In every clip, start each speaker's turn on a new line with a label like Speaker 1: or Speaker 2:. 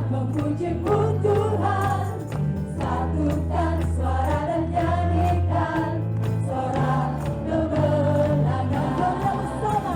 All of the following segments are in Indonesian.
Speaker 1: memujimu Tuhan, satukan suara dan nyanyikan sorak kemenangan bersama.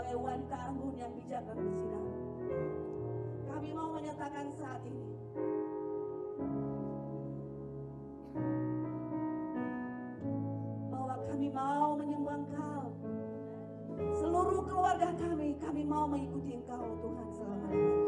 Speaker 2: sebagai wanita anggun yang bijak dan bersinar. Kami mau menyatakan saat ini bahwa kami mau menyembah Engkau. Seluruh keluarga kami mau mengikuti Engkau Tuhan selama-lamanya.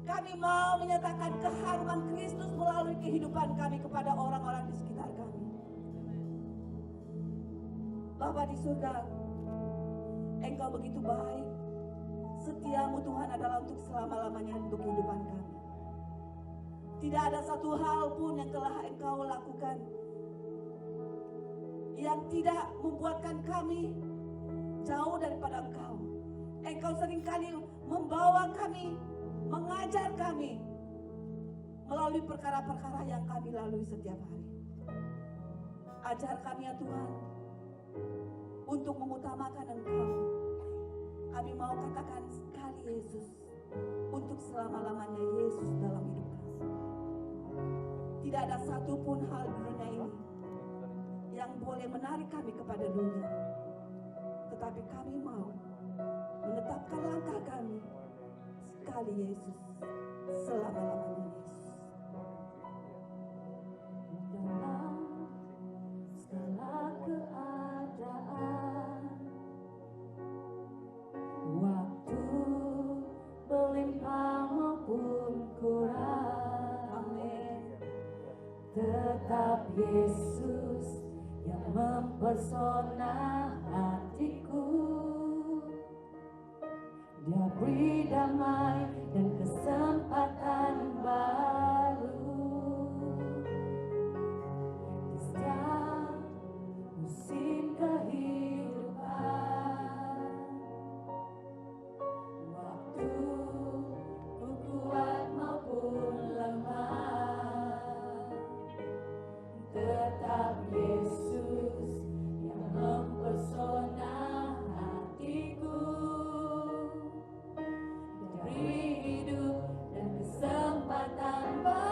Speaker 2: Kami mau menyatakan keharuman Kristus melalui kehidupan kami kepada orang-orang di sekitar kami. Bapa di surga, Engkau begitu baik. Setiamu Tuhan adalah untuk selama-lamanya untuk kehidupan kami. Tidak ada satu hal pun yang telah Engkau lakukan yang tidak membuatkan kami jauh daripada Engkau. Engkau seringkali membawa kami, mengajar kami melalui perkara-perkara yang kami lalui setiap hari. Ajar kami ya Tuhan untuk mengutamakan Engkau. Kami mau katakan sekali Yesus, untuk selama-lamanya Yesus dalam hidup kami. Tidak ada satupun hal di dunia ini yang boleh menarik kami kepada dunia. Tetapi kami mau menetapkan langkah kami sekali Yesus, selama-lamanya Yesus.
Speaker 1: Dalam segala keadaan, waktu berlimpah maupun kurang,
Speaker 2: Amin.
Speaker 1: tetap Yesus yang mempesona hatiku. Dia beri damai dan kesempatan baru di setiap musim kehidupan. Waktu ku kuat maupun lemah, tetap Yesus yang mempesona hatiku. Beri hidup dan kesempatan baru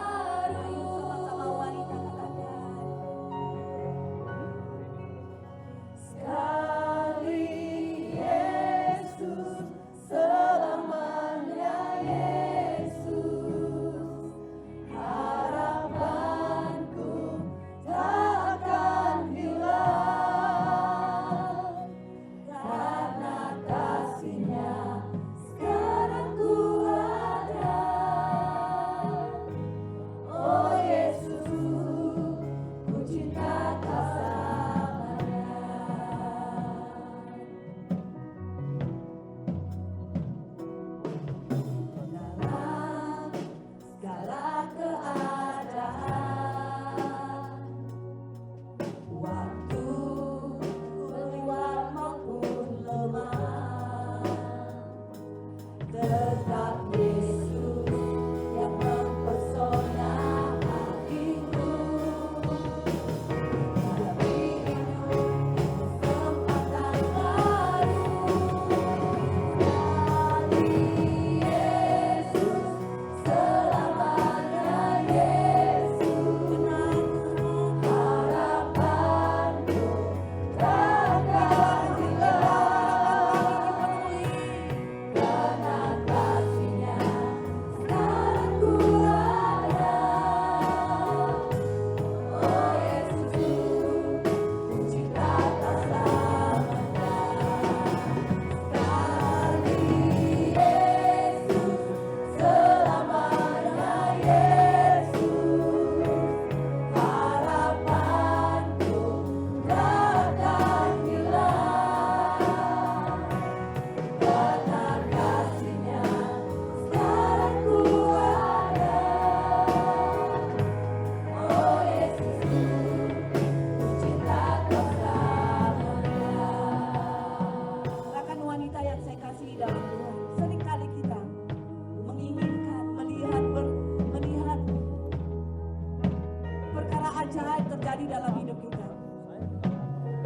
Speaker 2: ajaib terjadi dalam hidup kita.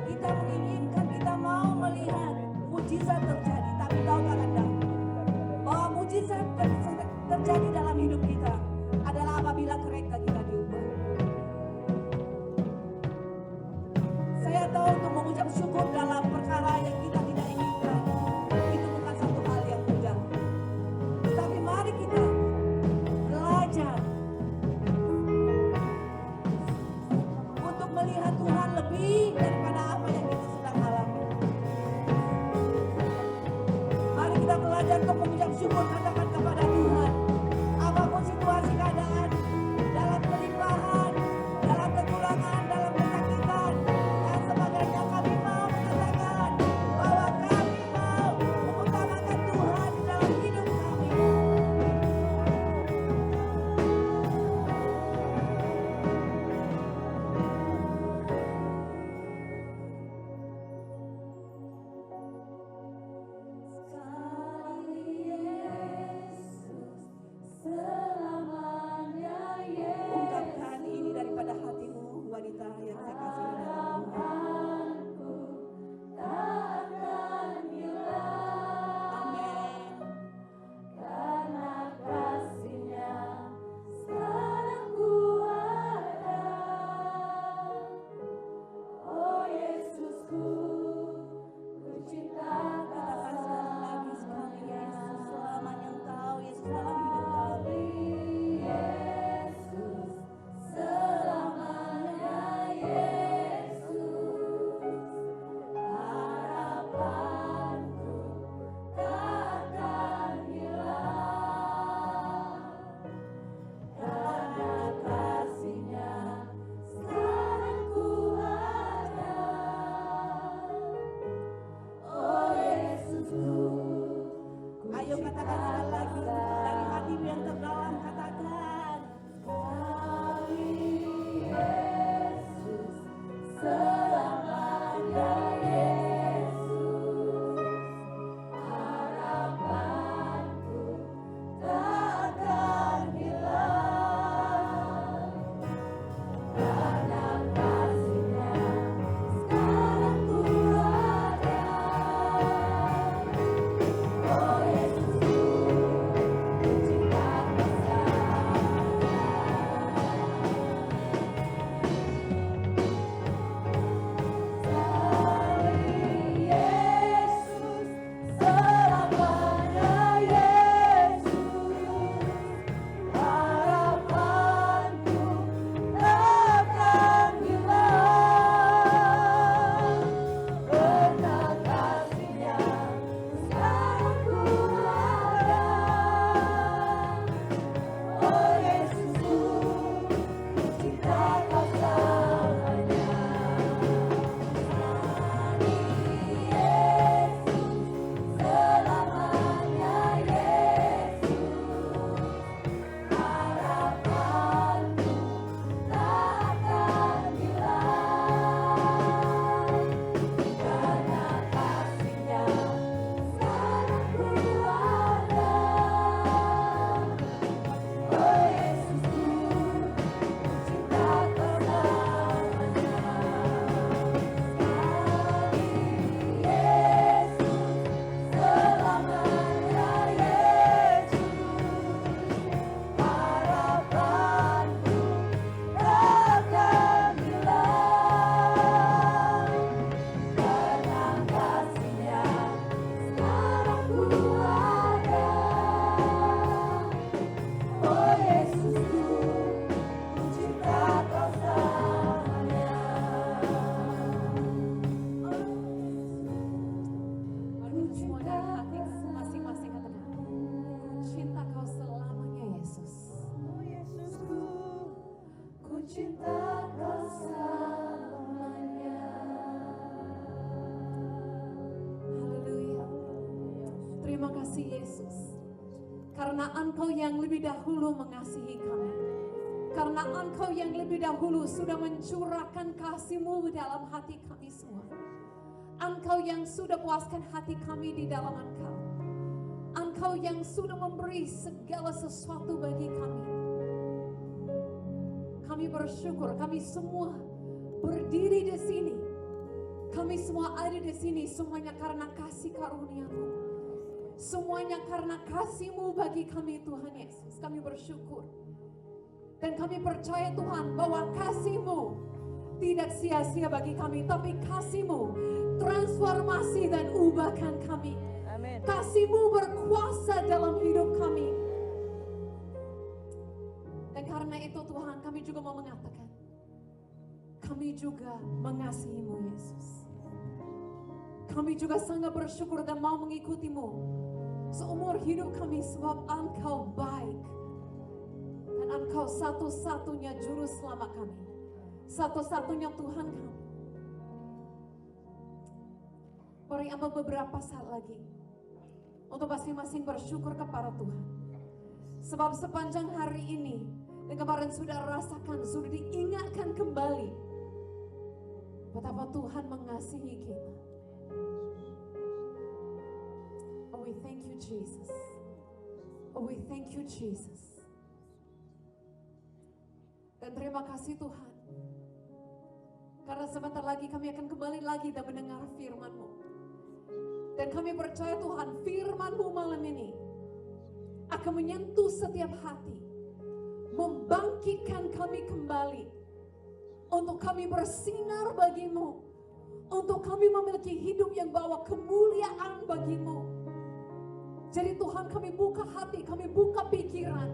Speaker 2: Kita menginginkan, kita mau melihat mujizat terjadi, tapi tahukah Anda bahwa mujizat terjadi dalam hidup kita adalah apabila kerengka kita diubah. Saya tahu untuk mengucap syukur dalam perkara yang kita tidak inginkan itu bukan satu hal yang mudah. Tapi mari kita belajar untuk melihat Tuhan lebih daripada apa yang kita sedang alami. Mari kita belajar untuk mengucap syukur, katakan kepada Tuhan, apapun situasi keadaan, dalam kelimpahan, dalam kekurangan, dalam kesakitan, dan sebagainya, kami mau mengatakan bahwa kami mau mengutamakan Tuhan di dalam hidup kami.
Speaker 1: Sekali Yesus, selamanya Yesus.
Speaker 2: Ungkapkan ini daripada hatimu, wanita yang saya kasihi dalam Tuhan.
Speaker 1: Harapanku tak akan hilang,
Speaker 2: Amin.
Speaker 1: karena kasih-Nya sekarang ku ada. Oh Yesusku, ku cinta
Speaker 2: Katakan sekali lagi, sekali Yesus, selamanya Engkau, Yesus dalam hidup kami.
Speaker 1: Yesus, selamanya Yesus. Harapanku tak akan hilang, karena kasih-Nya sekarang ku ada. Oh Yesusku,
Speaker 2: Ayo katakan sekali lagi dari hatimu yang terdalam, katakan.
Speaker 1: Yesus, selamanya Yesus. Harapanku tak akan hilang, karena kasih-Nya sekarang ku ada. Oh Yesusku, ku cinta Yesus, selamanya Yesus. Harapanku takkan hilang, karena kasih-Nya sekarang ku ada. Oh Yesusku, ku cinta Kau selamanya. Yesus, selamanya Yesus. Harapanku tak akan hilang, karena kasih-Nya sekarang ku ada. Oh Yesusku, ku cinta Kau selamanya. Yesus, selamanya Yesus. Harapanku takkan hilang, karena kasih-Nya sekarang ku ada. Oh Yesusku, ku cinta Kau selamanya.
Speaker 3: Mari kita semua dari hati masing-masing katakan, cinta Kau selamanya Yesus.
Speaker 1: Oh Yesusku, ku cinta Kau selamanya.
Speaker 3: Haleluya. Terima kasih Yesus. Karena Engkau yang lebih dahulu mengasihi kami. Karena Engkau yang lebih dahulu sudah mencurahkan kasih-Mu dalam hati kami semua. Engkau yang sudah puaskan hati kami di dalam Engkau. Engkau yang sudah memberi segala sesuatu bagi kami. Kami bersyukur, kami semua berdiri di sini. Kami semua ada di sini, semuanya karena kasih karunia-Mu. Semuanya karena kasih-Mu bagi kami Tuhan Yesus. Kami bersyukur. Dan kami percaya Tuhan bahwa kasih-Mu tidak sia-sia bagi kami, tapi kasih-Mu transformasi dan ubahkan kami.
Speaker 1: Amin.
Speaker 3: Kasih-Mu berkuasa dalam hidup kami. Dan karena itu Tuhan, kami juga mau mengatakan, kami juga mengasihi-Mu Yesus. Kami juga sangat bersyukur dan mau mengikuti-Mu seumur hidup kami, sebab Engkau baik. Dan Engkau satu-satunya juru selamat kami, satu-satunya Tuhan kami. Mari ambil beberapa saat lagi untuk masing-masing bersyukur kepada Tuhan. Sebab sepanjang hari ini dan kemarin sudah rasakan, sudah diingatkan kembali betapa Tuhan mengasihi kita. Oh, we thank you Jesus. Oh, we thank you Jesus. Dan terima kasih Tuhan, karena sebentar lagi kami akan kembali lagi dan mendengar firman-Mu. Dan kami percaya Tuhan, firman-Mu malam ini akan menyentuh setiap hati, membangkitkan kami kembali, untuk kami bersinar bagi-Mu, untuk kami memiliki hidup yang bawa kemuliaan bagi-Mu. Jadi Tuhan, kami buka hati, kami buka pikiran,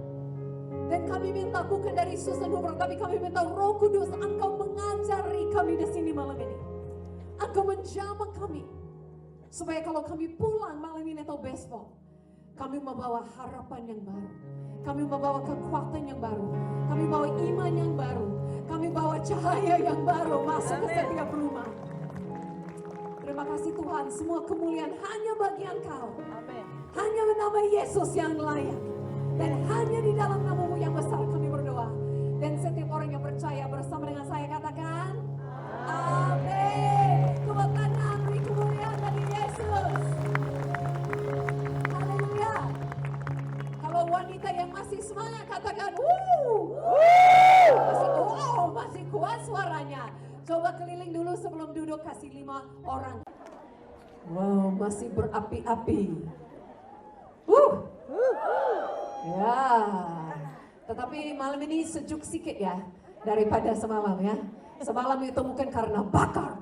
Speaker 3: dan kami minta bukan dari Susan Hoover, tapi kami minta Roh Kudus, Engkau mengajari kami di sini malam ini. Engkau menjamah kami, supaya kalau kami pulang malam ini atau besok, kami membawa harapan yang baru, kami membawa kekuatan yang baru, kami bawa iman yang baru, kami bawa cahaya yang baru masuk ke setiap rumah. Terima kasih Tuhan, semua kemuliaan hanya bagi Engkau.
Speaker 1: Amin.
Speaker 3: Hanya nama Yesus yang layak, dan hanya di dalam nama-Mu yang besar kami berdoa. Dan setiap orang yang percaya bersama dengan saya katakan amin. Tepuk tangan, beri kemuliaan bagi Yesus. Haleluya. Kalau wanita yang masih semangat katakan masih kuat suaranya. Coba keliling dulu sebelum duduk, kasih 5 orang. Wow, masih berapi-api. Ya, tetapi malam ini sejuk sedikit ya daripada semalam ya. Semalam itu mungkin karena bakar.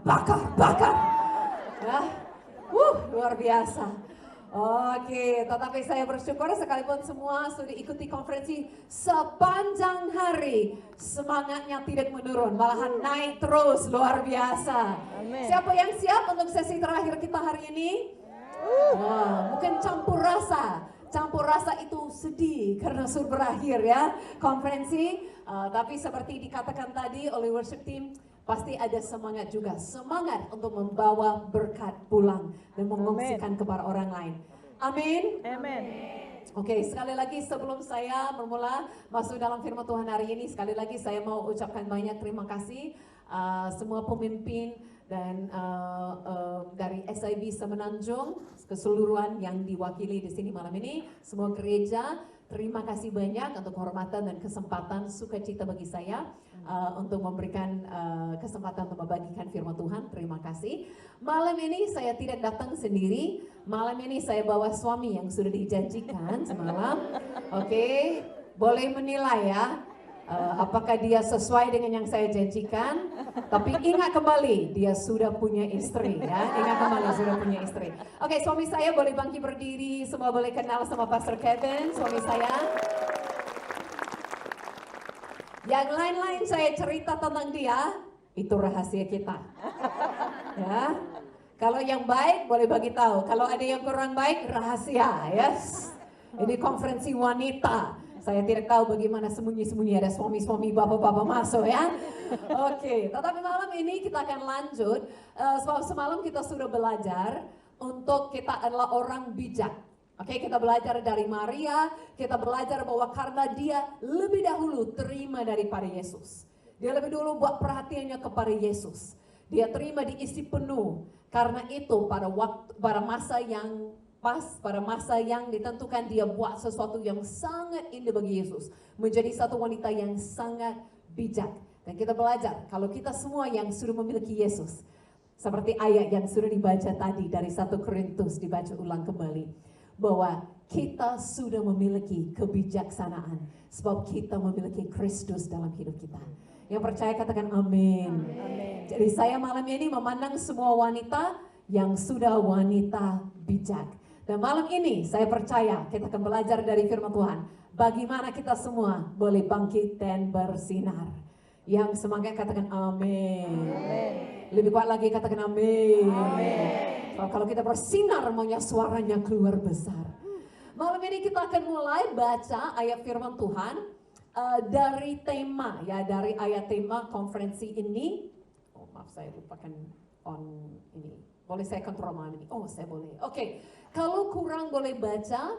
Speaker 3: Ya, luar biasa. Oke, tetapi saya bersyukur sekalipun semua sudah ikuti konferensi sepanjang hari, semangatnya tidak menurun, malahan naik terus, luar biasa.
Speaker 1: Amin.
Speaker 3: Siapa yang siap untuk sesi terakhir kita hari ini? Wah, mungkin campur rasa itu sedih karena sudah berakhir ya konferensi, tapi seperti dikatakan tadi oleh worship team, pasti ada semangat juga, semangat untuk membawa berkat pulang dan mengungsikan kepada orang lain. Amin.
Speaker 1: Amin.
Speaker 3: Oke, sekali lagi sebelum saya memulai masuk dalam firman Tuhan hari ini, sekali lagi saya mau ucapkan banyak terima kasih semua pemimpin dan dari SIB Semenanjung keseluruhan yang diwakili di sini malam ini, semua gereja, terima kasih banyak untuk kehormatan dan kesempatan, sukacita bagi saya untuk memberikan kesempatan untuk membagikan firman Tuhan. Terima kasih. Malam ini saya tidak datang sendiri. Malam ini saya bawa suami yang sudah dijanjikan semalam. Oke, boleh menilai ya. Apakah dia sesuai dengan yang saya janjikan? Tapi ingat kembali, dia sudah punya istri ya. Ingat kembali, sudah punya istri. Oke, suami saya boleh bangkit berdiri. Semua boleh kenal sama Pastor Kevin, suami saya. Yang lain-lain saya cerita tentang dia, itu rahasia kita. Ya. Kalau yang baik boleh bagi tahu. Kalau ada yang kurang baik, rahasia. Yes. Ini konferensi wanita. Saya tidak tahu bagaimana sembunyi-sembunyi ada suami-suami bapak-bapak masuk ya. Oke, tetapi malam ini kita akan lanjut. Sebab semalam kita sudah belajar untuk kita adalah orang bijak. Oke, kita belajar dari Maria, kita belajar bahwa karena dia lebih dahulu terima daripada Yesus. Dia lebih dulu buat perhatiannya kepada Yesus. Dia terima diisi penuh. Karena itu pada masa yang pas, pada masa yang ditentukan, dia buat sesuatu yang sangat indah bagi Yesus. Menjadi satu wanita yang sangat bijak. Dan kita belajar kalau kita semua yang sudah memiliki Yesus, seperti ayat yang sudah dibaca tadi dari 1 Korintus dibaca ulang kembali, bahwa kita sudah memiliki kebijaksanaan sebab kita memiliki Kristus dalam hidup kita. Yang percaya katakan amin. Jadi saya malam ini memandang semua wanita yang sudah wanita bijak. Dan malam ini saya percaya kita akan belajar dari firman Tuhan bagaimana kita semua boleh bangkit dan bersinar. Yang semangat katakan amin. Lebih kuat lagi katakan amin. Kalau kita bersinar maunya suaranya keluar besar. Malam ini kita akan mulai baca ayat firman Tuhan dari tema ya, dari ayat tema konferensi ini. Oh maaf saya lupakan on ini. Boleh saya kontrol malam ini? Oh saya boleh. Oke. Kalau kurang boleh baca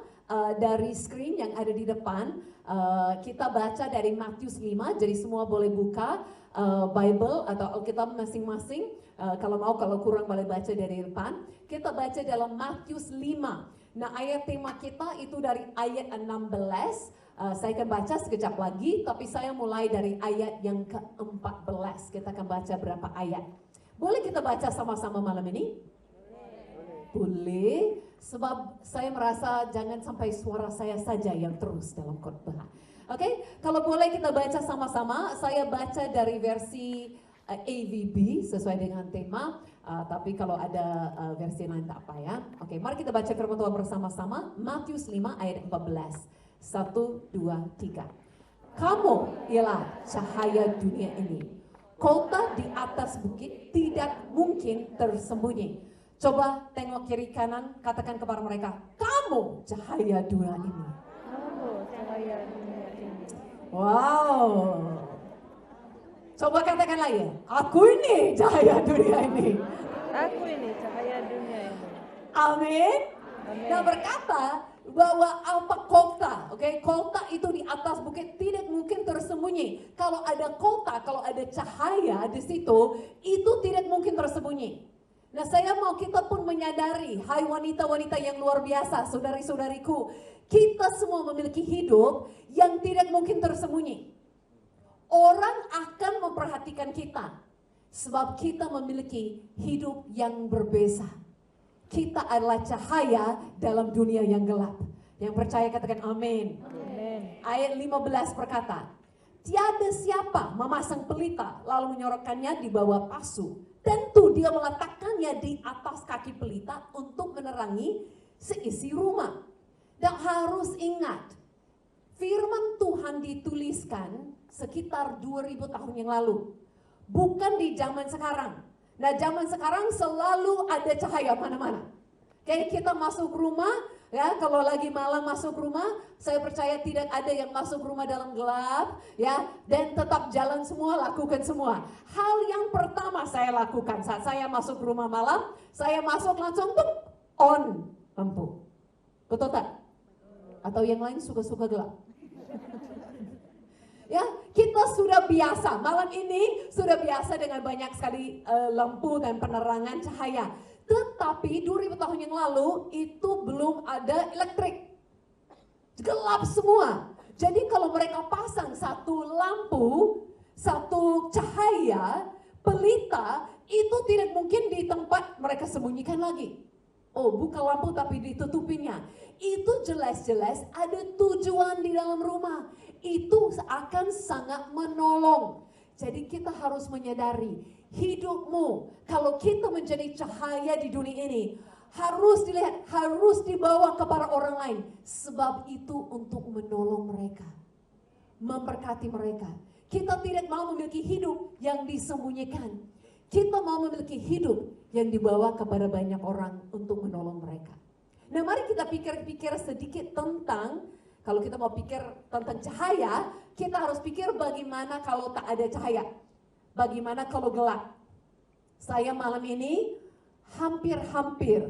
Speaker 3: dari screen yang ada di depan. Kita baca dari Matius 5. Jadi semua boleh buka Bible atau Alkitab masing-masing. Kalau kurang boleh baca dari depan. Kita baca dalam Matius 5. Nah ayat tema kita itu dari ayat 16. Saya akan baca sekejap lagi, tapi saya mulai dari ayat yang ke-14. Kita akan baca berapa ayat. Boleh kita baca sama-sama malam ini? Boleh. Sebab saya merasa jangan sampai suara saya saja yang terus dalam khotbah. Oke, kalau boleh kita baca sama-sama. Saya baca dari versi AVB sesuai dengan tema. Tapi kalau ada versi lain tak apa ya. Oke, mari kita baca firman Tuhan bersama-sama. Matius 5 ayat 14. 1, 2, 3. Kamu ialah cahaya dunia ini. Kota di atas bukit tidak mungkin tersembunyi. Coba tengok kiri kanan, katakan kepada mereka, kamu cahaya dunia ini.
Speaker 1: Kamu cahaya dunia ini.
Speaker 3: Wow. Coba katakan lagi, aku ini cahaya dunia ini.
Speaker 1: Aku ini cahaya dunia ini.
Speaker 3: Amin.
Speaker 1: Amin.
Speaker 3: Nah berkata bahwa apa kota, oke? Kota itu di atas bukit tidak mungkin tersembunyi. Kalau ada kota, kalau ada cahaya di situ, itu tidak mungkin tersembunyi. Nah saya mau kita pun menyadari, hai wanita-wanita yang luar biasa, saudari-saudariku, kita semua memiliki hidup yang tidak mungkin tersembunyi. Orang akan memperhatikan kita, sebab kita memiliki hidup yang berbeza. Kita adalah cahaya dalam dunia yang gelap. Yang percaya katakan amin.
Speaker 1: Amin.
Speaker 3: Ayat 15 berkata, tiada siapa memasang pelita lalu menyorokkannya di bawah pasu. Tentu dia meletakkannya di atas kaki pelita untuk menerangi seisi rumah. Dan harus ingat, firman Tuhan dituliskan sekitar 2000 tahun yang lalu. Bukan di zaman sekarang. Nah zaman sekarang selalu ada cahaya mana-mana. Kayak kita masuk rumah, ya kalau lagi malam masuk rumah, saya percaya tidak ada yang masuk rumah dalam gelap, ya, dan tetap jalan semua, lakukan semua. Hal yang pertama saya lakukan saat saya masuk rumah malam, saya masuk langsung tuh on lampu. Betul tak? Atau yang lain suka-suka gelap? Ya, kita sudah biasa, malam ini sudah biasa dengan banyak sekali lampu dan penerangan cahaya. Tetapi 2000 tahun yang lalu itu belum ada elektrik. Gelap semua. Jadi kalau mereka pasang satu lampu, satu cahaya, pelita, itu tidak mungkin di tempat mereka sembunyikan lagi. Oh, buka lampu tapi ditutupinya. Itu jelas-jelas ada tujuan di dalam rumah. Itu akan sangat menolong. Jadi kita harus menyadari hidupmu, kalau kita menjadi cahaya di dunia ini, harus dilihat, harus dibawa kepada orang lain. Sebab itu untuk menolong mereka, memberkati mereka. Kita tidak mau memiliki hidup yang disembunyikan. Kita mau memiliki hidup yang dibawa kepada banyak orang untuk menolong mereka. Nah mari kita pikir-pikir sedikit tentang, kalau kita mau pikir tentang cahaya, kita harus pikir bagaimana kalau tak ada cahaya. Bagaimana kalau gelap. Saya malam ini hampir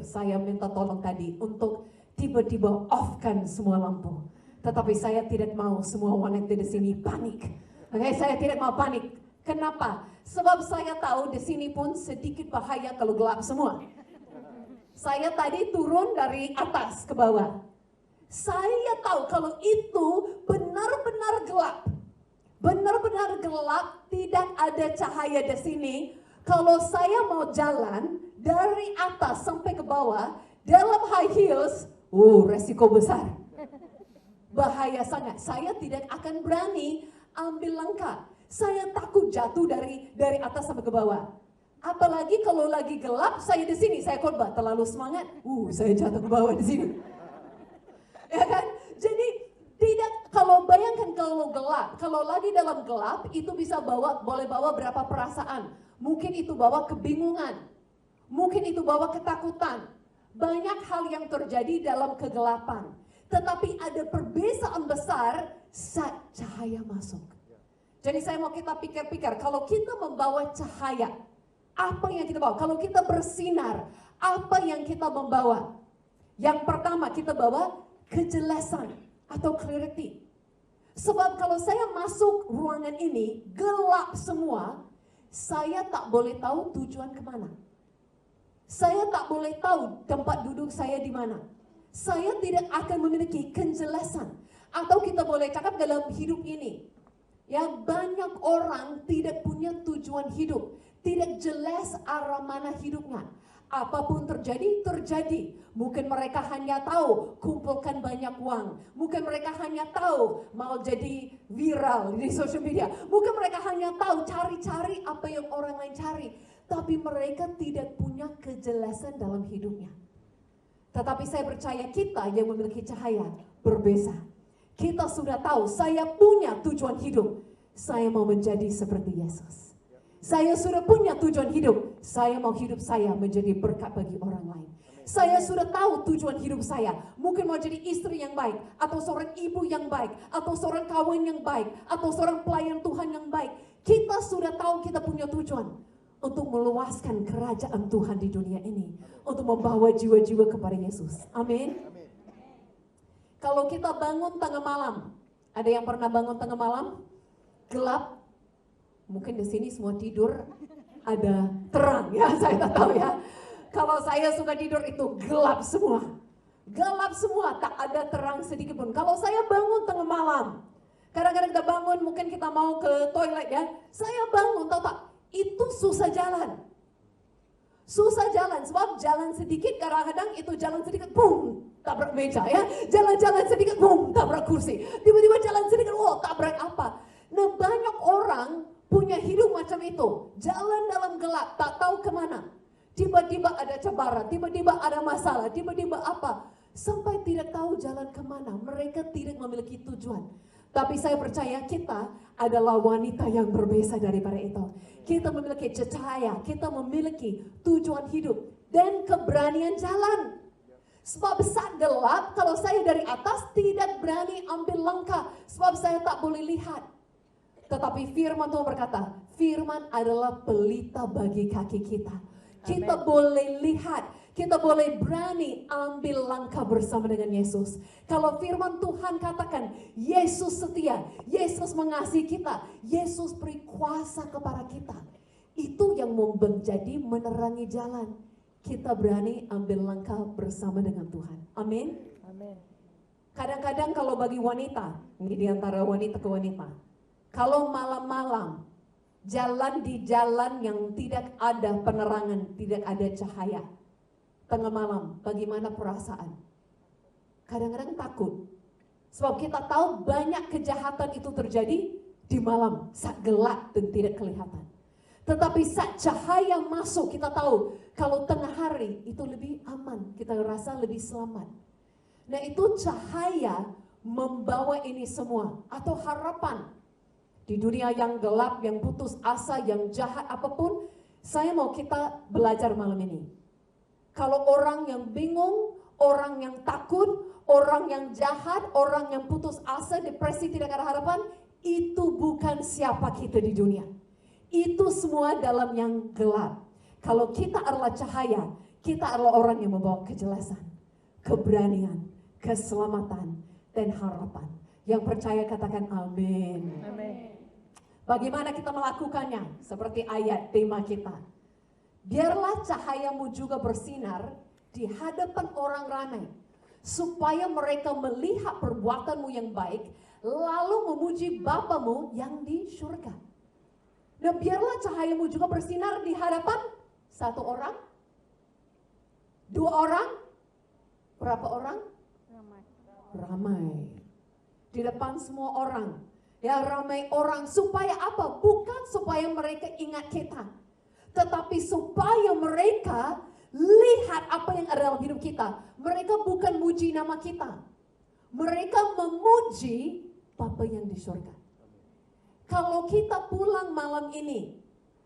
Speaker 3: saya minta tolong tadi untuk tiba-tiba off-kan semua lampu. Tetapi saya tidak mau semua wanita di sini panik. Oke, saya tidak mau panik. Kenapa? Sebab saya tahu di sini pun sedikit bahaya kalau gelap semua. Saya tadi turun dari atas ke bawah. Saya tahu kalau itu benar-benar gelap. benar-benar gelap, tidak ada cahaya di sini. Kalau saya mau jalan dari atas sampai ke bawah dalam high heels, resiko besar. Bahaya sangat. Saya tidak akan berani ambil langkah. Saya takut jatuh dari atas sampai ke bawah. Apalagi kalau lagi gelap, saya di sini, saya khotbah terlalu semangat. Saya jatuh ke bawah di sini. Ya kan? Jadi tidak, kalau bayangkan kalau gelap, kalau lagi dalam gelap itu bisa boleh bawa berapa perasaan. Mungkin itu bawa kebingungan, mungkin itu bawa ketakutan. Banyak hal yang terjadi dalam kegelapan. Tetapi ada perbedaan besar saat cahaya masuk. Jadi saya mau kita pikir-pikir, kalau kita membawa cahaya, apa yang kita bawa? Kalau kita bersinar, apa yang kita membawa? Yang pertama kita bawa kejelasan atau clarity. Sebab kalau saya masuk ruangan ini gelap semua, saya tak boleh tahu tujuan kemana. Saya tak boleh tahu tempat duduk saya di mana. Saya tidak akan memiliki kejelasan. Atau kita boleh cakap dalam hidup ini, ya, banyak orang tidak punya tujuan hidup, tidak jelas arah mana hidupnya. Apapun terjadi, terjadi. Mungkin mereka hanya tahu kumpulkan banyak uang. Mungkin mereka hanya tahu mau jadi viral di social media. Mungkin mereka hanya tahu cari-cari apa yang orang lain cari. Tapi mereka tidak punya kejelasan dalam hidupnya. Tetapi saya percaya kita yang memiliki cahaya berbeza. Kita sudah tahu saya punya tujuan hidup. Saya mau menjadi seperti Yesus. Saya sudah punya tujuan hidup. Saya mau hidup saya menjadi berkat bagi orang lain. Saya sudah tahu tujuan hidup saya. Mungkin mau jadi istri yang baik, atau seorang ibu yang baik, atau seorang kawan yang baik, atau seorang pelayan Tuhan yang baik. Kita sudah tahu kita punya tujuan untuk meluaskan kerajaan Tuhan di dunia ini, untuk membawa jiwa-jiwa kepada Yesus. Amin. Kalau kita bangun tengah malam, ada yang pernah bangun tengah malam? Gelap. Mungkin di sini semua tidur, ada terang ya, saya tak tahu ya. Kalau saya suka tidur itu gelap semua. Gelap semua, tak ada terang sedikit pun. Kalau saya bangun tengah malam, kadang-kadang kita bangun, mungkin kita mau ke toilet ya. Saya bangun, tahu tak? Itu susah jalan. Susah jalan, sebab jalan sedikit, kadang-kadang itu jalan sedikit, boom, tabrak meja ya. Jalan-jalan sedikit, boom, tabrak kursi. Tiba-tiba jalan sedikit, tabrak apa. Nah, banyak orang punya hidup macam itu, jalan dalam gelap, tak tahu kemana. Tiba-tiba ada cabaran, tiba-tiba ada masalah, tiba-tiba apa. Sampai tidak tahu jalan kemana, mereka tidak memiliki tujuan. Tapi saya percaya kita adalah wanita yang berbeza daripada itu. Kita memiliki cahaya, kita memiliki tujuan hidup dan keberanian jalan. Sebab saat gelap, kalau saya dari atas tidak berani ambil langkah, sebab saya tak boleh lihat. Tetapi firman Tuhan berkata, firman adalah pelita bagi kaki kita. Kita boleh lihat, kita boleh berani ambil langkah bersama dengan Yesus. Kalau firman Tuhan katakan, Yesus setia, Yesus mengasihi kita, Yesus beri kuasa kepada kita. Itu yang menjadi menerangi jalan. Kita berani ambil langkah bersama dengan Tuhan. Amin.
Speaker 1: Amin.
Speaker 3: Kadang-kadang kalau bagi wanita, ini diantara wanita ke wanita, kalau malam-malam jalan di jalan yang tidak ada penerangan, tidak ada cahaya, tengah malam, bagaimana perasaan? Kadang-kadang takut. Sebab kita tahu banyak kejahatan itu terjadi di malam, saat gelap dan tidak kelihatan. Tetapi saat cahaya masuk, kita tahu kalau tengah hari itu lebih aman, kita rasa lebih selamat. Nah, itu cahaya membawa ini semua, atau harapan. Di dunia yang gelap, yang putus asa, yang jahat apapun, saya mau kita belajar malam ini. Kalau orang yang bingung, orang yang takut, orang yang jahat, orang yang putus asa, depresi, tidak ada harapan, itu bukan siapa kita di dunia. Itu semua dalam yang gelap. Kalau kita adalah cahaya, kita adalah orang yang membawa kejelasan, keberanian, keselamatan, dan harapan. Yang percaya katakan amin.
Speaker 1: Amin.
Speaker 3: Bagaimana kita melakukannya? Seperti ayat tema kita. Biarlah cahayamu juga bersinar di hadapan orang ramai, supaya mereka melihat perbuatanmu yang baik, lalu memuji Bapamu yang di surga. Nah, biarlah cahayamu juga bersinar di hadapan satu orang, dua orang, berapa orang? Ramai. Di depan semua orang. Ya, ramai orang. Supaya apa? Bukan supaya mereka ingat kita, tetapi supaya mereka lihat apa yang ada dalam hidup kita. Mereka bukan muji nama kita, mereka memuji Bapa yang di surga. Kalau kita pulang malam ini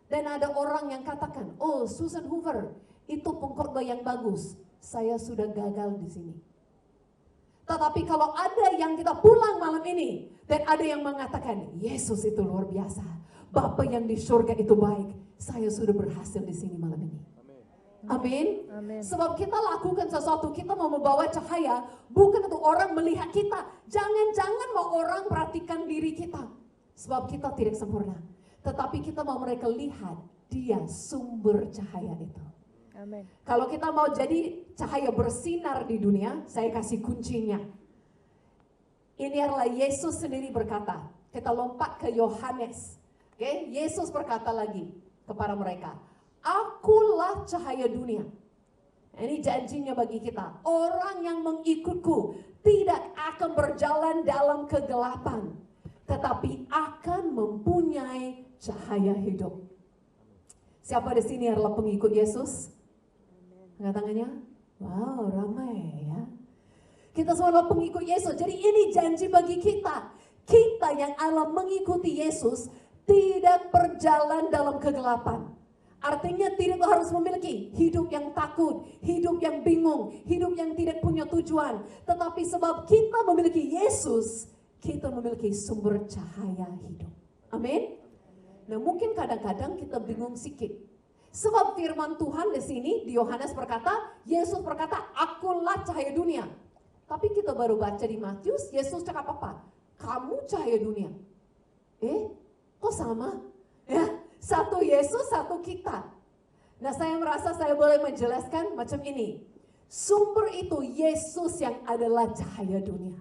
Speaker 3: dan ada orang yang katakan, oh Susan Hoover itu pengkhotbah yang bagus, saya sudah gagal di sini. Tetapi kalau ada yang kita pulang malam ini dan ada yang mengatakan, Yesus itu luar biasa, Bapa yang di surga itu baik, saya sudah berhasil di sini malam ini. Amin.
Speaker 1: Amin.
Speaker 3: Sebab kita lakukan sesuatu, kita mau membawa cahaya, bukan untuk orang melihat kita. Jangan-jangan mau orang perhatikan diri kita. Sebab kita tidak sempurna. Tetapi kita mau mereka lihat, dia sumber cahaya itu.
Speaker 1: Amin.
Speaker 3: Kalau kita mau jadi cahaya bersinar di dunia, saya kasih kuncinya. Ini adalah Yesus sendiri berkata. Kita lompat ke Yohanes. Oke, Yesus berkata lagi kepada mereka, Akulah cahaya dunia. Ini janjinya bagi kita. Orang yang mengikutku tidak akan berjalan dalam kegelapan, tetapi akan mempunyai cahaya hidup. Siapa di sini adalah pengikut Yesus? Angkat tangannya. Wow, ramai ya. Kita semua adalah pengikut Yesus. Jadi ini janji bagi kita. Kita yang adalah mengikuti Yesus tidak berjalan dalam kegelapan. Artinya tidak harus memiliki hidup yang takut, hidup yang bingung, hidup yang tidak punya tujuan. Tetapi sebab kita memiliki Yesus, kita memiliki sumber cahaya hidup. Amin. Nah, mungkin kadang-kadang kita bingung sedikit. Sebab firman Tuhan di sini di Yohanes berkata, Yesus berkata, Akulah cahaya dunia. Tapi kita baru baca di Matius, Yesus cakap apa? Kamu cahaya dunia. Kok sama? Ya, satu Yesus, satu kita. Nah, saya merasa saya boleh menjelaskan macam ini. Sumber itu Yesus yang adalah cahaya dunia.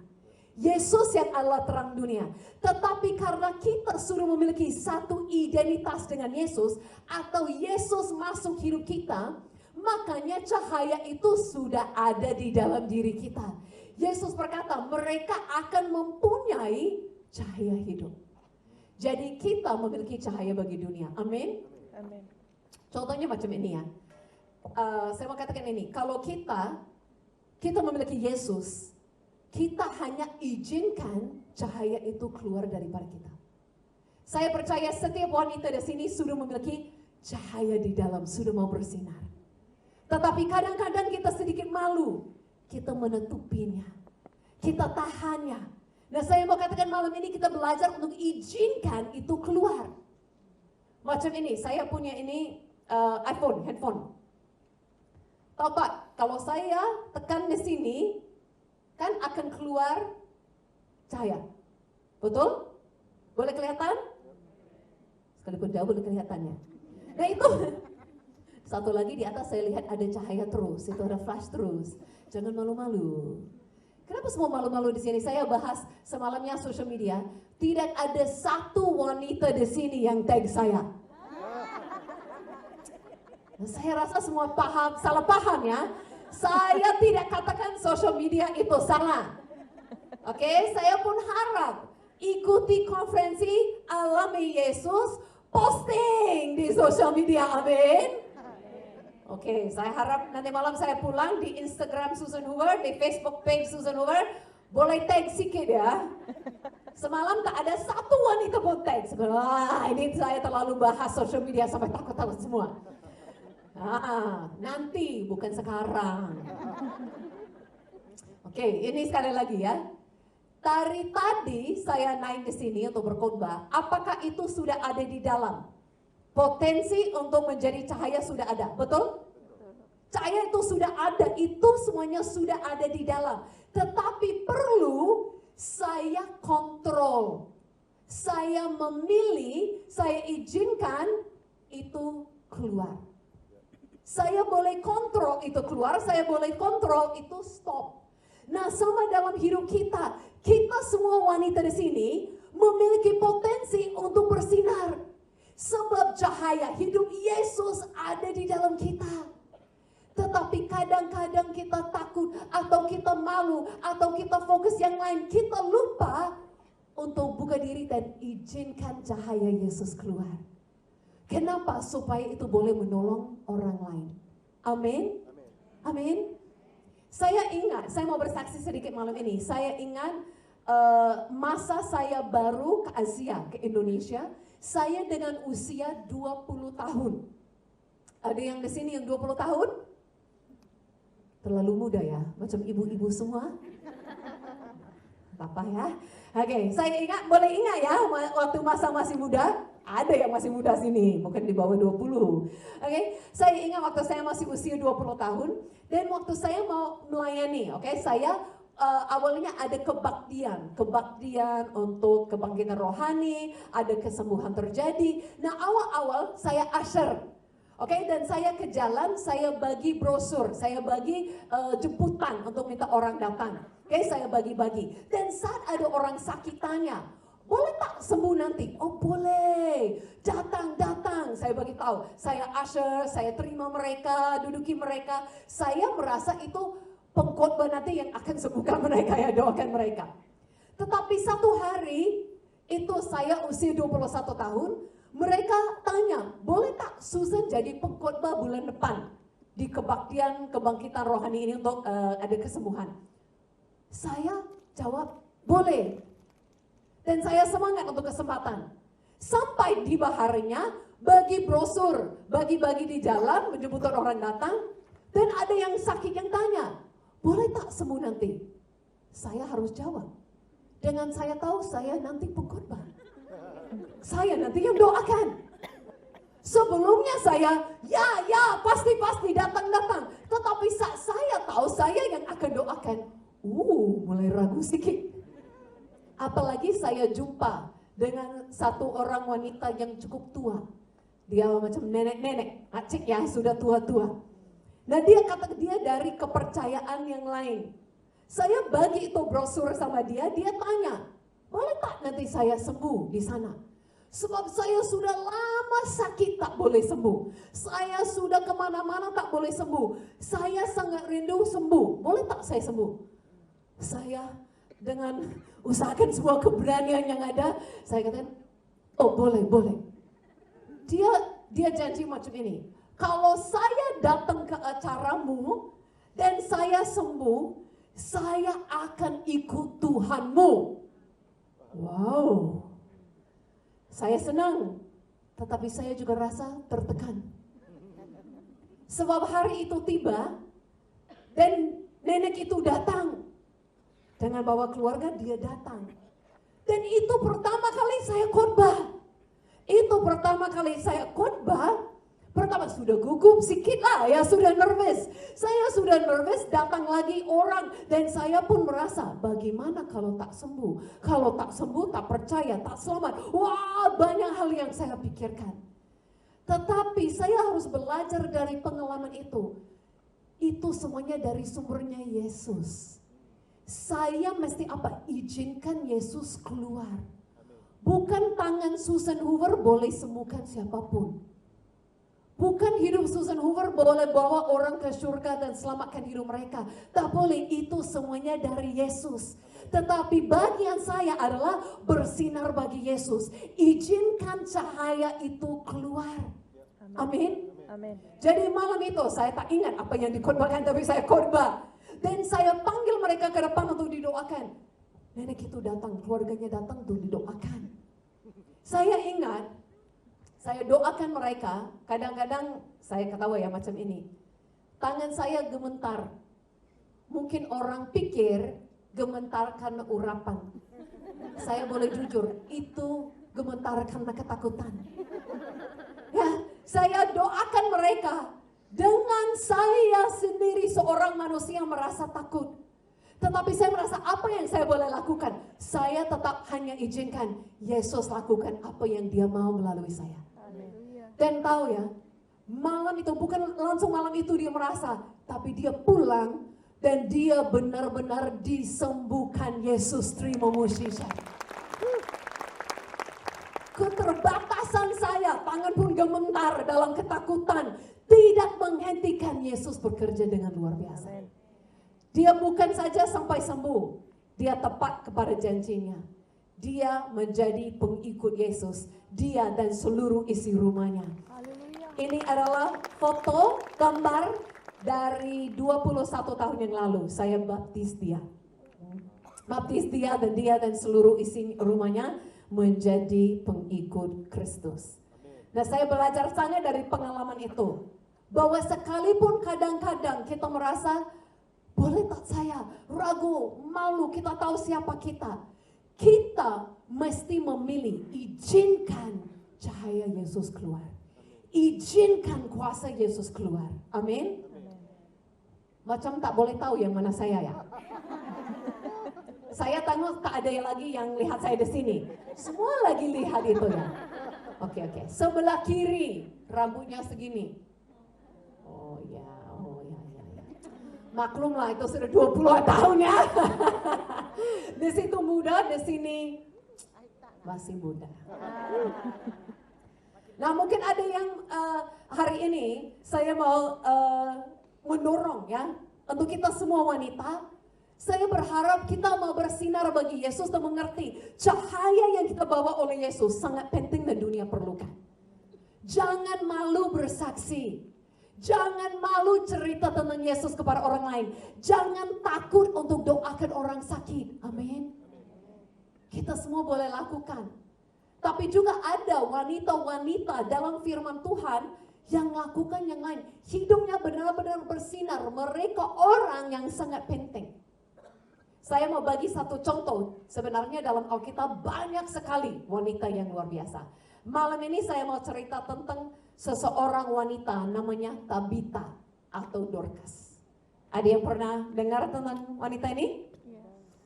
Speaker 3: Yesus yang adalah terang dunia. Tetapi karena kita sudah memiliki satu identitas dengan Yesus, atau Yesus masuk hidup kita, makanya cahaya itu sudah ada di dalam diri kita. Yesus berkata, mereka akan mempunyai cahaya hidup. Jadi kita memiliki cahaya bagi dunia. Amin.
Speaker 1: Amin.
Speaker 3: Contohnya macam ini ya. Saya mau katakan ini. Kalau kita memiliki Yesus, kita hanya izinkan cahaya itu keluar daripada kita. Saya percaya setiap wanita di sini sudah memiliki cahaya di dalam, sudah mau bersinar. Tetapi kadang-kadang kita sedikit malu. Kita menutupinya. Kita tahannya. Nah, saya mau katakan malam ini kita belajar untuk izinkan itu keluar. Macam ini, saya punya ini handphone. Tahu Pak, kalau saya tekan di sini, kan akan keluar cahaya. Betul? Boleh kelihatan? Sekalipun jauh boleh kelihatannya. Nah itu, satu lagi di atas saya lihat ada cahaya terus, itu ada flash terus. Jangan malu-malu. Kenapa semua malu-malu di sini? Saya bahas semalamnya social media. Tidak ada satu wanita di sini yang tag saya. Nah, saya rasa semua salah paham ya. Saya tidak katakan social media itu salah. Oke, saya pun harap ikuti konferensi Alami Yesus, posting di social media. Amin. Oke, saya harap nanti malam saya pulang di Instagram Susan Hoover, di Facebook page Susan Hoover, boleh tag sedikit ya. Semalam tak ada satu wanita pun tag. Wah, ini saya terlalu bahas social media sampai takut-takut semua. Nanti, bukan sekarang. Oke, ini sekali lagi ya. Dari tadi saya naik ke sini untuk berkhotbah, apakah itu sudah ada di dalam? Potensi untuk menjadi cahaya sudah ada, betul? Cahaya itu sudah ada, itu semuanya sudah ada di dalam. Tetapi perlu saya kontrol. Saya memilih, saya izinkan itu keluar. Saya boleh kontrol itu keluar, saya boleh kontrol itu stop. Nah, sama dalam hidup kita, kita semua wanita di sini memiliki potensi untuk bersinar. Sebab cahaya hidup Yesus ada di dalam kita. Tetapi kadang-kadang kita takut atau kita malu atau kita fokus yang lain. Kita lupa untuk buka diri dan izinkan cahaya Yesus keluar. Kenapa? Supaya itu boleh menolong orang lain. Amin. Amin. Saya ingat, saya mau bersaksi sedikit malam ini. Saya ingat masa saya baru ke Asia, ke Indonesia. Saya dengan usia 20 tahun. Ada yang di sini yang 20 tahun? Terlalu muda ya, macam ibu-ibu semua. Apa ya? Oke, saya ingat, boleh ingat ya, waktu masa masih muda, ada yang masih muda sini, mungkin di bawah 20. Oke, saya ingat waktu saya masih usia 20 tahun, dan waktu saya mau melayani, saya awalnya ada kebaktian untuk kebangkitan rohani, ada kesembuhan terjadi. Nah, awal-awal saya usher. Dan saya ke jalan, saya bagi brosur, saya bagi jemputan untuk minta orang datang. Saya bagi-bagi. Dan saat ada orang sakit tanya, boleh tak sembuh nanti? Oh boleh, datang. Saya bagi tahu, saya usher, saya terima mereka, duduki mereka. Saya merasa itu pengkhotbah nanti yang akan sembuhkan mereka, ya doakan mereka. Tetapi satu hari, itu saya usia 21 tahun, mereka tanya, boleh tak Susan jadi pengkhotbah bulan depan di kebangkitan rohani ini untuk ada kesembuhan? Saya jawab, boleh. Dan saya semangat untuk kesempatan. Sampai di harinya, bagi brosur, bagi-bagi di jalan, menjemput orang datang. Dan ada yang sakit yang tanya, boleh tak sembuh nanti? Saya harus jawab. Dengan saya tahu saya nanti pengkhotbah. Saya nanti yang doakan. Sebelumnya saya, ya, pasti datang. Tetapi saat saya tahu saya yang akan doakan, mulai ragu sedikit. Apalagi saya jumpa dengan satu orang wanita yang cukup tua. Dia macam nenek-nenek, acik ya, sudah tua-tua. Nah dia dari kepercayaan yang lain. Saya bagi itu brosur sama dia tanya, boleh tak nanti saya sembuh di sana? Sebab saya sudah lama sakit tak boleh sembuh. Saya sudah kemana-mana tak boleh sembuh. Saya sangat rindu sembuh. Boleh tak saya sembuh? Saya dengan usahakan semua keberanian yang ada, saya katakan, oh boleh. Dia janji macam ini. Kalau saya datang ke acaramu dan saya sembuh, saya akan ikut Tuhanmu. Wow. Saya senang, tetapi saya juga rasa tertekan. Sebab hari itu tiba, dan nenek itu datang. Dengan bawa keluarga, dia datang. Dan itu pertama kali saya khotbah. Pertama sudah gugup sedikit lah ya, sudah nervous. Saya sudah nervous, datang lagi orang. Dan saya pun merasa, bagaimana kalau tak sembuh? Kalau tak sembuh, tak percaya, tak selamat. Wah, banyak hal yang saya pikirkan. Tetapi saya harus belajar dari pengalaman itu. Itu semuanya dari sumbernya Yesus. Saya mesti izinkan Yesus keluar. Bukan tangan Susan Hoover boleh sembuhkan siapapun. Bukan hidup Susan Hoover boleh bawa orang ke surga dan selamatkan hidup mereka. Tak boleh, itu semuanya dari Yesus. Tetapi bagian saya adalah bersinar bagi Yesus. Izinkan cahaya itu keluar. Amin. Jadi malam itu saya tak ingat apa yang dikhotbahkan, tapi saya khotbah. Dan saya panggil mereka ke depan untuk didoakan. Nenek itu datang, keluarganya datang untuk didoakan. Saya ingat, saya doakan mereka, kadang-kadang saya ketawa ya macam ini. Tangan saya gemetar. Mungkin orang pikir gemetar karena urapan. Saya boleh jujur, itu gemetar karena ketakutan. Ya, saya doakan mereka. Dengan saya sendiri seorang manusia merasa takut. Tetapi saya merasa apa yang saya boleh lakukan? Saya tetap hanya izinkan Yesus lakukan apa yang dia mau melalui saya. Dan tahu ya, malam itu bukan langsung malam itu dia merasa, tapi dia pulang Dan dia benar-benar disembuhkan. Yesus, terima mujizat. Keterbatasan saya, tangan pun gemetar dalam ketakutan, tidak menghentikan Yesus bekerja dengan luar biasa. Dia bukan saja sampai sembuh, dia tepat kepada janjinya. Dia menjadi pengikut Yesus, dia dan seluruh isi rumahnya. Ini adalah foto gambar dari 21 tahun yang lalu. Saya baptis dia. Dan dia dan seluruh isi rumahnya menjadi pengikut Kristus. Nah, saya belajar sangat dari pengalaman itu. Bahwa sekalipun kadang-kadang kita merasa, boleh tak saya ragu, malu, kita tahu siapa kita. Kita mesti memilih, izinkan cahaya Yesus keluar. Izinkan kuasa Yesus keluar. Amin. Macam tak boleh tahu yang mana saya ya. Saya tengok tak ada yang lagi yang lihat saya di sini. Semua lagi lihat itu ya. Oke. Sebelah kiri rambutnya segini. Oh ya. Maklumlah itu sudah 20 tahun ya. Di situ muda, di sini masih muda. Nah, mungkin ada yang hari ini saya mau mendorong ya untuk kita semua wanita. Saya berharap kita mau bersinar bagi Yesus dan mengerti cahaya yang kita bawa oleh Yesus sangat penting dan dunia perlukan. Jangan malu bersaksi. Jangan malu cerita tentang Yesus kepada orang lain. Jangan takut untuk doakan orang sakit. Amin. Kita semua boleh lakukan. Tapi juga ada wanita-wanita dalam firman Tuhan yang lakukan yang lain. Hidupnya benar-benar bersinar. Mereka orang yang sangat penting. Saya mau bagi satu contoh. Sebenarnya dalam Alkitab banyak sekali wanita yang luar biasa. Malam ini saya mau cerita tentang seseorang wanita namanya Tabita atau Dorcas. Ada yang pernah dengar tentang wanita ini?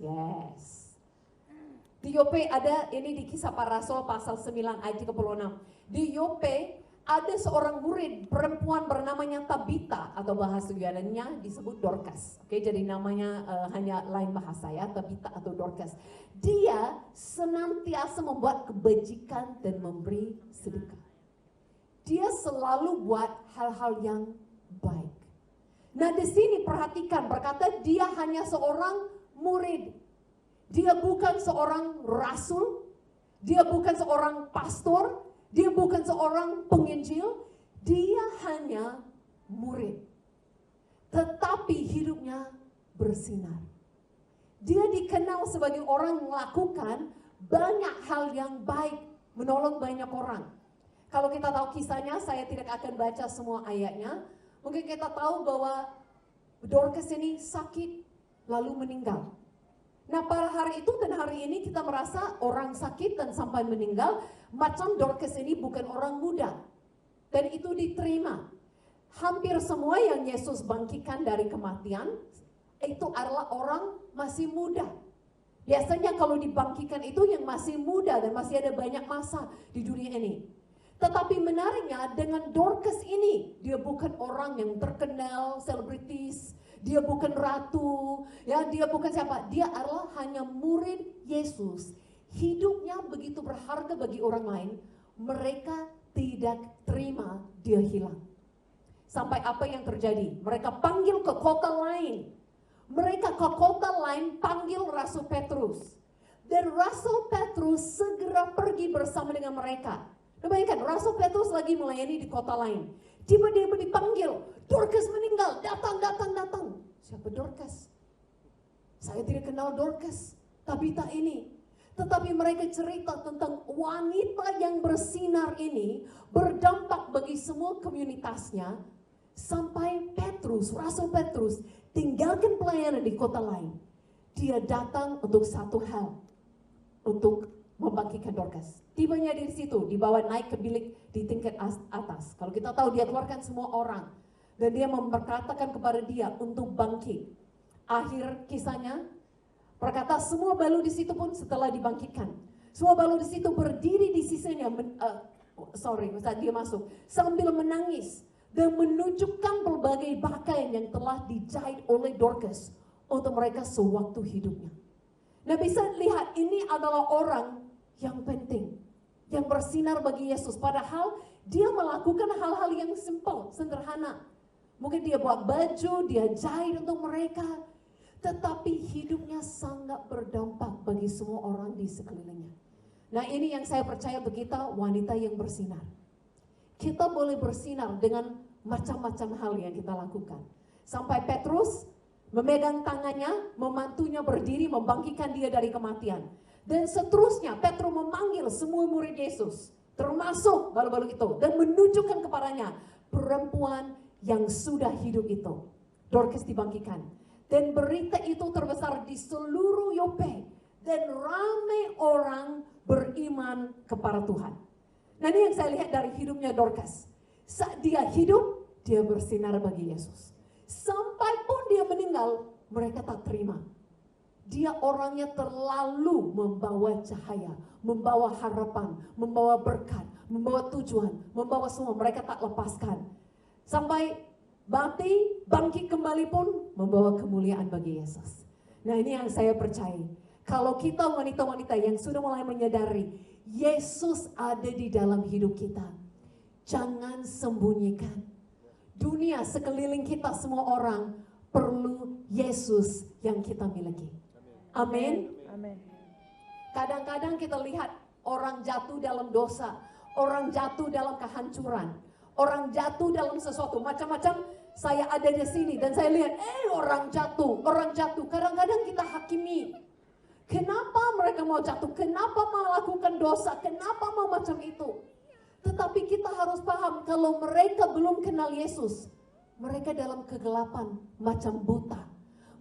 Speaker 3: Yes. Di Yope ada, ini di Kisah Para Rasul pasal 9 ayat 36. Di Yope ada seorang murid perempuan bernamanya Tabita atau bahasa Yunani disebut Dorcas. Oke, jadi namanya hanya lain bahasa ya, Tabita atau Dorcas. Dia senantiasa membuat kebajikan dan memberi sedekah. Dia selalu buat hal-hal yang baik. Nah, di sini perhatikan, berkata dia hanya seorang murid. Dia bukan seorang rasul, dia bukan seorang pastor, dia bukan seorang penginjil, dia hanya murid. Tetapi hidupnya bersinar. Dia dikenal sebagai orang yang melakukan banyak hal yang baik, menolong banyak orang. Kalau kita tahu kisahnya, saya tidak akan baca semua ayatnya. Mungkin kita tahu bahwa Dorcas ini sakit lalu meninggal. Nah, pada hari itu dan hari ini kita merasa orang sakit dan sampai meninggal, macam Dorcas ini bukan orang muda. Dan itu diterima. Hampir semua yang Yesus bangkitkan dari kematian, itu adalah orang masih muda. Biasanya kalau dibangkitkan itu yang masih muda dan masih ada banyak masa di dunia ini. Tetapi menariknya dengan Dorcas ini, dia bukan orang yang terkenal, selebritis, dia bukan ratu, ya dia bukan siapa, dia adalah hanya murid Yesus. Hidupnya begitu berharga bagi orang lain, mereka tidak terima dia hilang. Sampai apa yang terjadi? Mereka panggil ke kota lain. Mereka ke kota lain panggil Rasul Petrus. Dan Rasul Petrus segera pergi bersama dengan mereka. Bayangkan, Rasul Petrus lagi melayani di kota lain. Tiba-tiba dipanggil, Dorcas meninggal, datang. Siapa Dorcas? Saya tidak kenal Dorcas, Tabita ini. Tetapi mereka cerita tentang wanita yang bersinar ini berdampak bagi semua komunitasnya. Sampai Petrus, Rasul Petrus tinggalkan pelayanan di kota lain. Dia datang untuk satu hal, untuk membangkitkan Dorcas. Tibanya di situ, dibawa naik ke bilik di tingkat atas. Kalau kita tahu dia keluarkan semua orang. Dan dia memberkatakan kepada dia untuk bangkit. Akhir kisahnya, berkata semua balu di situ pun setelah dibangkitkan. Semua balu di situ berdiri di sisinya, saat dia masuk. Sambil menangis. dan menunjukkan berbagai pakaian yang telah dijahit oleh Dorcas untuk mereka sewaktu hidupnya. Nah, bisa lihat ini adalah orang yang penting, yang bersinar bagi Yesus. Padahal dia melakukan hal-hal yang simpel, sederhana. Mungkin dia buat baju, dia jahit untuk mereka. Tetapi hidupnya sangat berdampak bagi semua orang di sekelilingnya. Nah, ini yang saya percaya untuk kita, wanita yang bersinar. Kita boleh bersinar dengan macam-macam hal yang kita lakukan. Sampai Petrus memegang tangannya, membantunya berdiri, membangkitkan dia dari kematian. Dan seterusnya, Petrus memanggil semua murid Yesus, termasuk balu-balu itu, dan menunjukkan kepadanya perempuan yang sudah hidup itu. Dorcas dibangkitkan. Dan berita itu terbesar di seluruh Yope. Dan ramai orang beriman kepada Tuhan. Nah, ini yang saya lihat dari hidupnya Dorcas. Saat dia hidup, dia bersinar bagi Yesus. Sampai pun dia meninggal, mereka tak terima. Dia orangnya terlalu membawa cahaya, membawa harapan, membawa berkat, membawa tujuan, membawa semua. Mereka tak lepaskan. Sampai mati, bangkit kembali pun membawa kemuliaan bagi Yesus. Nah, ini yang saya percaya. Kalau kita wanita-wanita yang sudah mulai menyadari Yesus ada di dalam hidup kita, jangan sembunyikan. Dunia sekeliling kita, semua orang perlu Yesus yang kita miliki. Amin.
Speaker 1: Amin.
Speaker 3: Kadang-kadang kita lihat orang jatuh dalam dosa, orang jatuh dalam kehancuran, orang jatuh dalam sesuatu macam-macam. Saya ada di sini dan saya lihat, orang jatuh. Kadang-kadang kita hakimi. Kenapa mereka mau jatuh? Kenapa mau melakukan dosa? Kenapa mau macam itu? Tetapi kita harus paham kalau mereka belum kenal Yesus, mereka dalam kegelapan macam buta.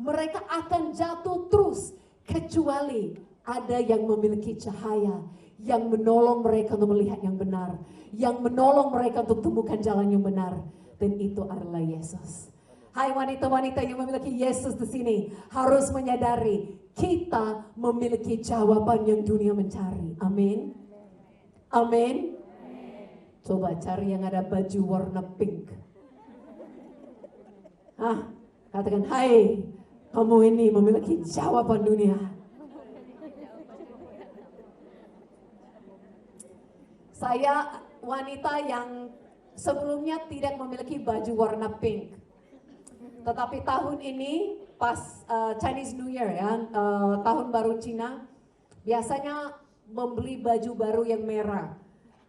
Speaker 3: Mereka akan jatuh terus kecuali ada yang memiliki cahaya, yang menolong mereka untuk melihat yang benar, yang menolong mereka untuk temukan jalan yang benar, dan itu adalah Yesus. Hai wanita-wanita yang memiliki Yesus di sini, harus menyadari kita memiliki jawaban yang dunia mencari. Amin. Amin. Coba cari yang ada baju warna pink. Katakan, hai, kamu ini memiliki jawaban dunia. Saya wanita yang sebelumnya tidak memiliki baju warna pink. Tetapi tahun ini pas Chinese New Year ya, tahun baru Cina, biasanya membeli baju baru yang merah.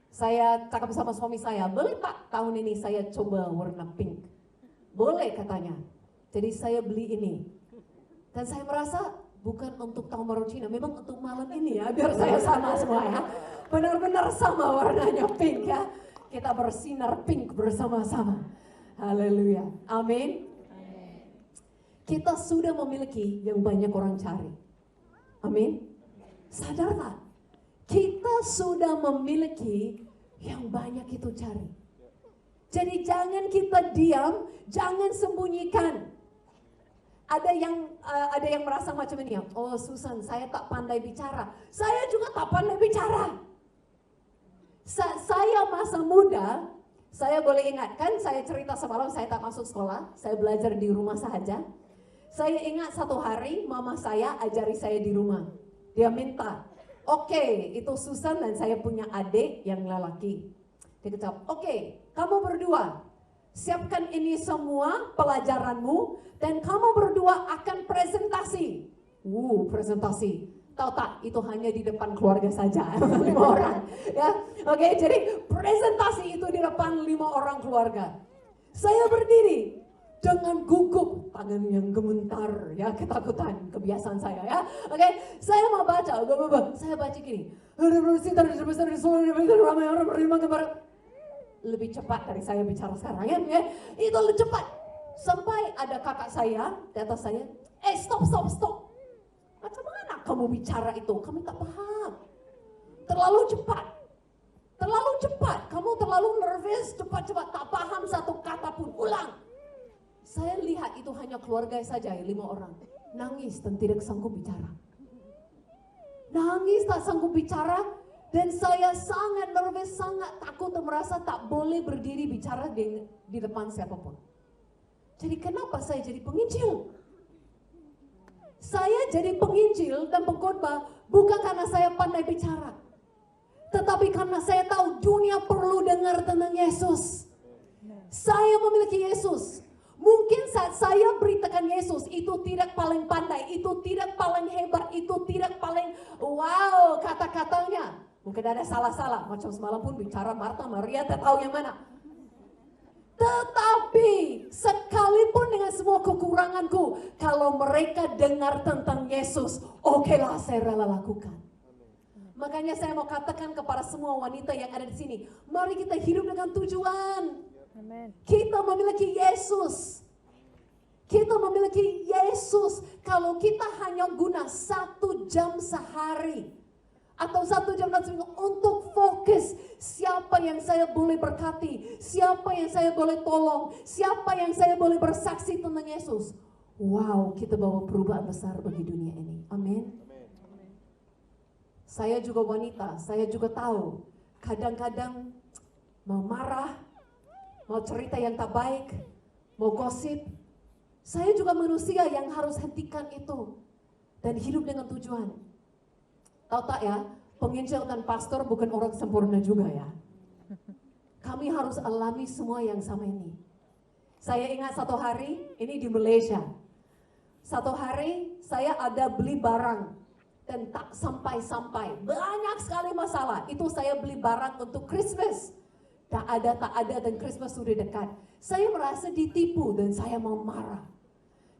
Speaker 3: Saya cakap sama suami saya, boleh Pak tahun ini saya coba warna pink? Boleh katanya. Jadi saya beli ini. Dan saya merasa bukan untuk tahun baru Cina, memang untuk malam ini ya, biar saya sama semua ya. Benar-benar sama warnanya pink ya. Kita bersinar pink bersama-sama. Haleluya. Amin. Kita sudah memiliki yang banyak orang cari. Amin. Sadar tak? Kita sudah memiliki yang banyak itu cari. Jadi jangan kita diam, jangan sembunyikan. Ada yang merasa macam ini, oh Susan, saya tak pandai bicara. Saya juga tak pandai bicara. Saya masa muda, saya boleh ingatkan, saya cerita semalam saya tak masuk sekolah, saya belajar di rumah saja. Saya ingat satu hari mama saya ajari saya di rumah. Dia minta, oke, itu Susan dan saya punya adik yang lelaki. Dia kata, oke, kamu berdua siapkan ini semua pelajaranmu dan kamu berdua akan presentasi. Presentasi. Tahu tak, itu hanya di depan keluarga saja, 5 orang. Ya, oke, jadi presentasi itu di depan 5 orang keluarga. Saya berdiri dengan gugup, tangan yang gemetar, ya ketakutan, kebiasaan saya ya. Oke, saya mau baca, saya baca gini. Lebih cepat dari saya bicara sekarang ya. Itu lebih cepat. Sampai ada kakak saya di atas saya, stop. Macam mana kamu bicara itu? Kami tak paham. Terlalu cepat. Kamu terlalu nervous, cepat, tak paham satu kata pun. Ulang. Saya lihat itu hanya keluarga saja, 5 orang. Nangis dan tidak sanggup bicara. Dan saya sangat nervous, sangat takut dan merasa tak boleh berdiri bicara di depan siapapun. Jadi kenapa saya jadi penginjil? Saya jadi penginjil dan pengkhotbah bukan karena saya pandai bicara. Tetapi karena saya tahu dunia perlu dengar tentang Yesus. Saya memiliki Yesus. Mungkin saat saya beritakan Yesus itu tidak paling pandai, itu tidak paling hebat, itu tidak paling wow kata-katanya. Mungkin ada salah-salah, macam semalam pun bicara Marta, Maria, tak tahu yang mana. Tetapi sekalipun dengan semua kekuranganku, kalau mereka dengar tentang Yesus, okelah saya rela lakukan. Makanya saya mau katakan kepada semua wanita yang ada di sini, mari kita hidup dengan tujuan.
Speaker 1: Amen.
Speaker 3: Kita memiliki Yesus. Kita memiliki Yesus. Kalau kita hanya guna 1 jam sehari atau 1 jam dalam seminggu untuk fokus siapa yang saya boleh berkati, siapa yang saya boleh tolong, siapa yang saya boleh bersaksi tentang Yesus. Wow, kita bawa perubahan besar bagi dunia ini. Amin. Saya juga wanita, saya juga tahu kadang-kadang mau marah, mau cerita yang tak baik, mau gosip. Saya juga manusia yang harus hentikan itu dan hidup dengan tujuan. Tahu tak ya, penginjil dan pastor bukan orang sempurna juga ya. Kami harus alami semua yang sama ini. Saya ingat satu hari, ini di Malaysia. Satu hari saya ada beli barang dan tak sampai-sampai. Banyak sekali masalah. Itu saya beli barang untuk Christmas. Tak ada dan Christmas sudah dekat. Saya merasa ditipu dan saya mau marah.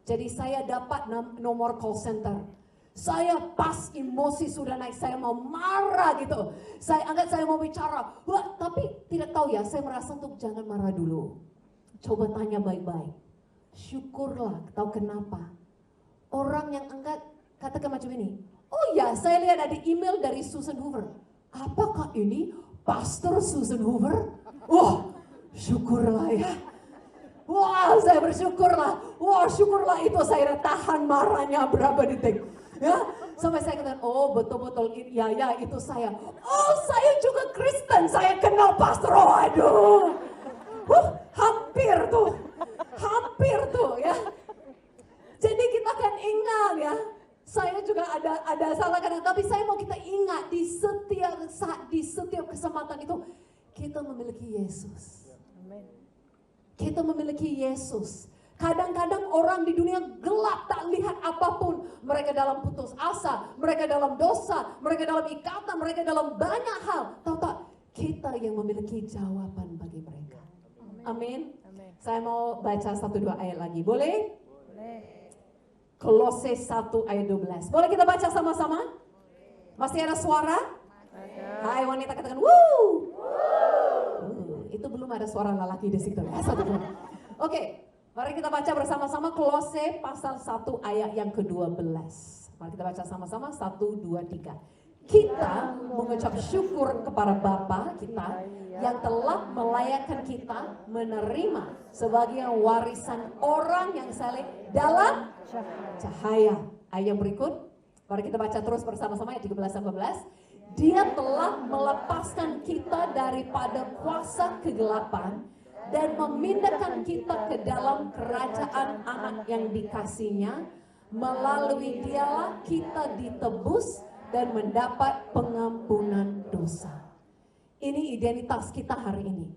Speaker 3: Jadi saya dapat nomor call center. Saya pas emosi sudah naik, saya mau marah gitu. Saya angkat, saya mau bicara. Wah, tapi tidak tahu ya, saya merasa untuk jangan marah dulu. Coba tanya baik-baik. Syukurlah, tahu kenapa. Orang yang angkat katakan macam ini. Oh ya, saya lihat ada email dari Susan Hoover. Apakah ini Pastor Susan Hoover? Wah, syukurlah ya. Wah, saya bersyukurlah. Wah, syukurlah itu saya tahan marahnya berapa detik. Ya, sampai saya katakan, oh betul-betul, ya itu saya. Oh, saya juga Kristen, saya kenal pastor. Oh, aduh, hampir tuh ya. Jadi kita akan ingat ya. Saya juga ada salah kadang, tapi saya mau kita ingat di setiap saat, di setiap kesempatan itu kita memiliki Yesus. Kita memiliki Yesus. Kadang-kadang orang di dunia gelap tak lihat apapun. Mereka dalam putus asa, mereka dalam dosa, mereka dalam ikatan, mereka dalam banyak hal. Tahu tak? Kita yang memiliki jawaban bagi mereka. Amin. Saya mau baca 1-2 ayat lagi. Boleh?
Speaker 1: Boleh.
Speaker 3: Kolose 1 ayat 12. Boleh kita baca sama-sama? Masih ada suara?
Speaker 1: Ada.
Speaker 3: Hai wanita katakan woo. Itu belum ada suara lelaki di situ. Oke. Mari kita baca bersama-sama Kolose pasal 1 ayat yang ke-12. Mari kita baca sama-sama 1, 2, 3. Kita mengucap syukur kepada Bapa kita yang telah melayakkan kita menerima sebagai warisan orang yang saleh dalam cahaya. Ayat yang berikut, mari kita baca terus bersama-sama ayat 13-14. Dia telah melepaskan kita daripada kuasa kegelapan dan memindahkan kita ke dalam kerajaan anak yang dikasihnya. Melalui dialah kita ditebus dan mendapat pengampunan dosa. Ini identitas kita hari ini.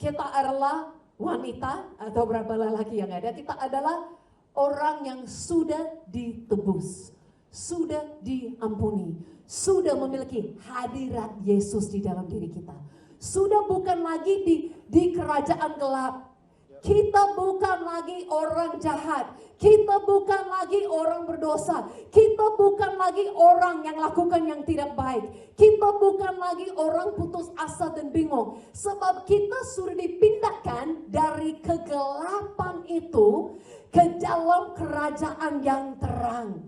Speaker 3: Kita adalah wanita atau berapa lelaki yang ada, kita adalah orang yang sudah ditebus, sudah diampuni, sudah memiliki hadirat Yesus di dalam diri kita. Sudah bukan lagi di kerajaan gelap. Kita bukan lagi orang jahat. Kita bukan lagi orang berdosa. Kita bukan lagi orang yang lakukan yang tidak baik. Kita bukan lagi orang putus asa dan bingung. Sebab kita sudah dipindahkan dari kegelapan itu ke dalam kerajaan yang terang.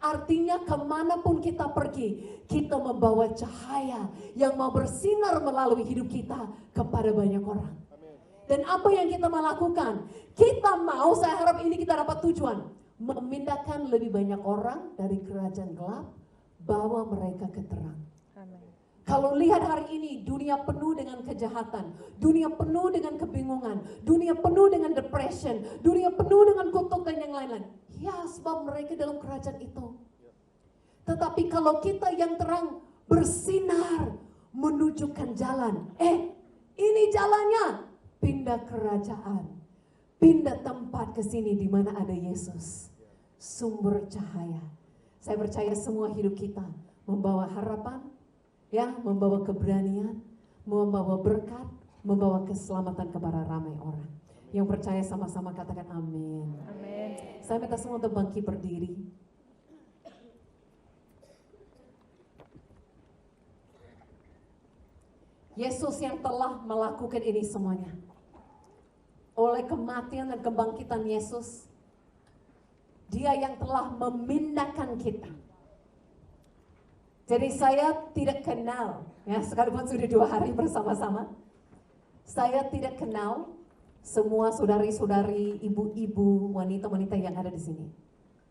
Speaker 3: Artinya kemanapun kita pergi, kita membawa cahaya yang mau bersinar melalui hidup kita kepada banyak orang. Dan apa yang kita mau lakukan? Kita mau, saya harap ini kita dapat tujuan. Memindahkan lebih banyak orang dari kerajaan gelap, bawa mereka ke terang. Kalau lihat hari ini, dunia penuh dengan kejahatan, dunia penuh dengan kebingungan, dunia penuh dengan depression, dunia penuh dengan kutuk dan yang lain-lain. Ya, sebab mereka dalam kerajaan itu. Tetapi kalau kita yang terang bersinar menunjukkan jalan, ini jalannya, pindah kerajaan, pindah tempat ke sini di mana ada Yesus, sumber cahaya. Saya percaya semua hidup kita membawa harapan, ya, membawa keberanian, membawa berkat, membawa keselamatan kepada ramai orang. Yang percaya sama-sama katakan amin.
Speaker 1: Amin.
Speaker 3: Saya minta semua untuk bangkit berdiri. Yesus yang telah melakukan ini semuanya. Oleh kematian dan kebangkitan Yesus, Dia yang telah memindahkan kita. Jadi saya tidak kenal, ya, sekalipun sudah 2 hari bersama-sama, saya tidak kenal semua saudari-saudari, ibu-ibu, wanita-wanita yang ada di sini.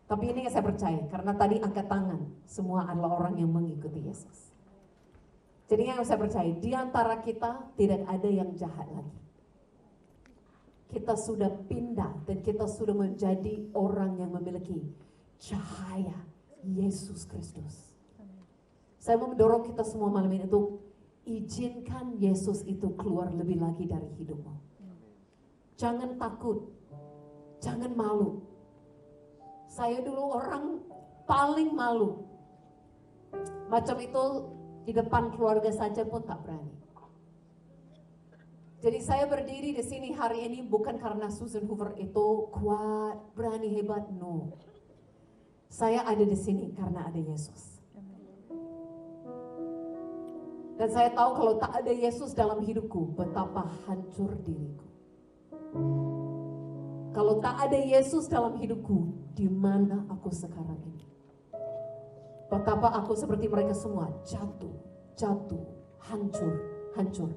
Speaker 3: Tapi ini yang saya percaya, karena tadi angkat tangan, semua adalah orang yang mengikuti Yesus. Jadi yang saya percaya, di antara kita tidak ada yang jahat lagi. Kita sudah pindah dan kita sudah menjadi orang yang memiliki cahaya Yesus Kristus. Saya mau mendorong kita semua malam ini untuk izinkan Yesus itu keluar lebih lagi dari hidupmu. Jangan takut, jangan malu. Saya dulu orang paling malu. Macam itu di depan keluarga saja pun tak berani. Jadi saya berdiri di sini hari ini bukan karena Susan Hoover itu kuat, berani, hebat, no. Saya ada di sini karena ada Yesus. Dan saya tahu kalau tak ada Yesus dalam hidupku, betapa hancur diriku. Kalau tak ada Yesus dalam hidupku, di mana aku sekarang ini? Betapa aku seperti mereka semua, jatuh, hancur.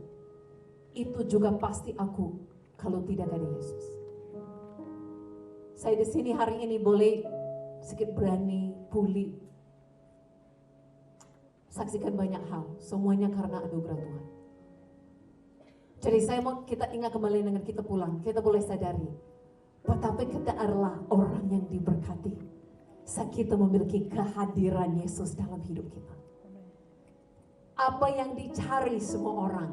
Speaker 3: Itu juga pasti aku kalau tidak ada Yesus. Saya di sini hari ini boleh sedikit berani, pulih, saksikan banyak hal, semuanya karena anugerah Tuhan. Jadi saya mau kita ingat kembali dengan kita pulang, kita boleh sadari betapa kita adalah orang yang diberkati saat kita memiliki kehadiran Yesus dalam hidup kita. Apa yang dicari semua orang,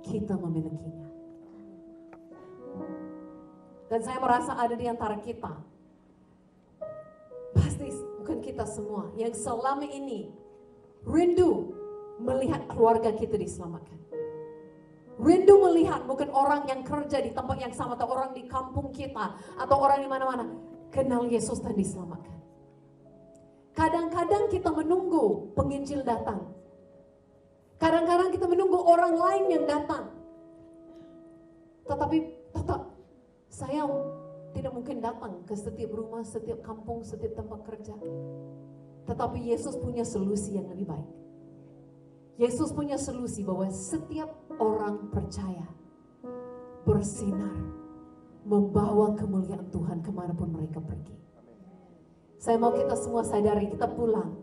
Speaker 3: kita memilikinya. Dan saya merasa ada di antara kita, pasti bukan kita semua, yang selama ini rindu melihat keluarga kita diselamatkan. Rindu melihat bukan orang yang kerja di tempat yang sama atau orang di kampung kita atau orang di mana-mana kenal Yesus dan diselamatkan. Kadang-kadang kita menunggu penginjil datang. Kadang-kadang kita menunggu orang lain yang datang. Tetapi tetap saya tidak mungkin datang ke setiap rumah, setiap kampung, setiap tempat kerja. Tetapi Yesus punya solusi yang lebih baik. Yesus punya solusi bahwa setiap orang percaya bersinar, membawa kemuliaan Tuhan kemanapun mereka pergi. Saya mau kita semua sadari, kita pulang,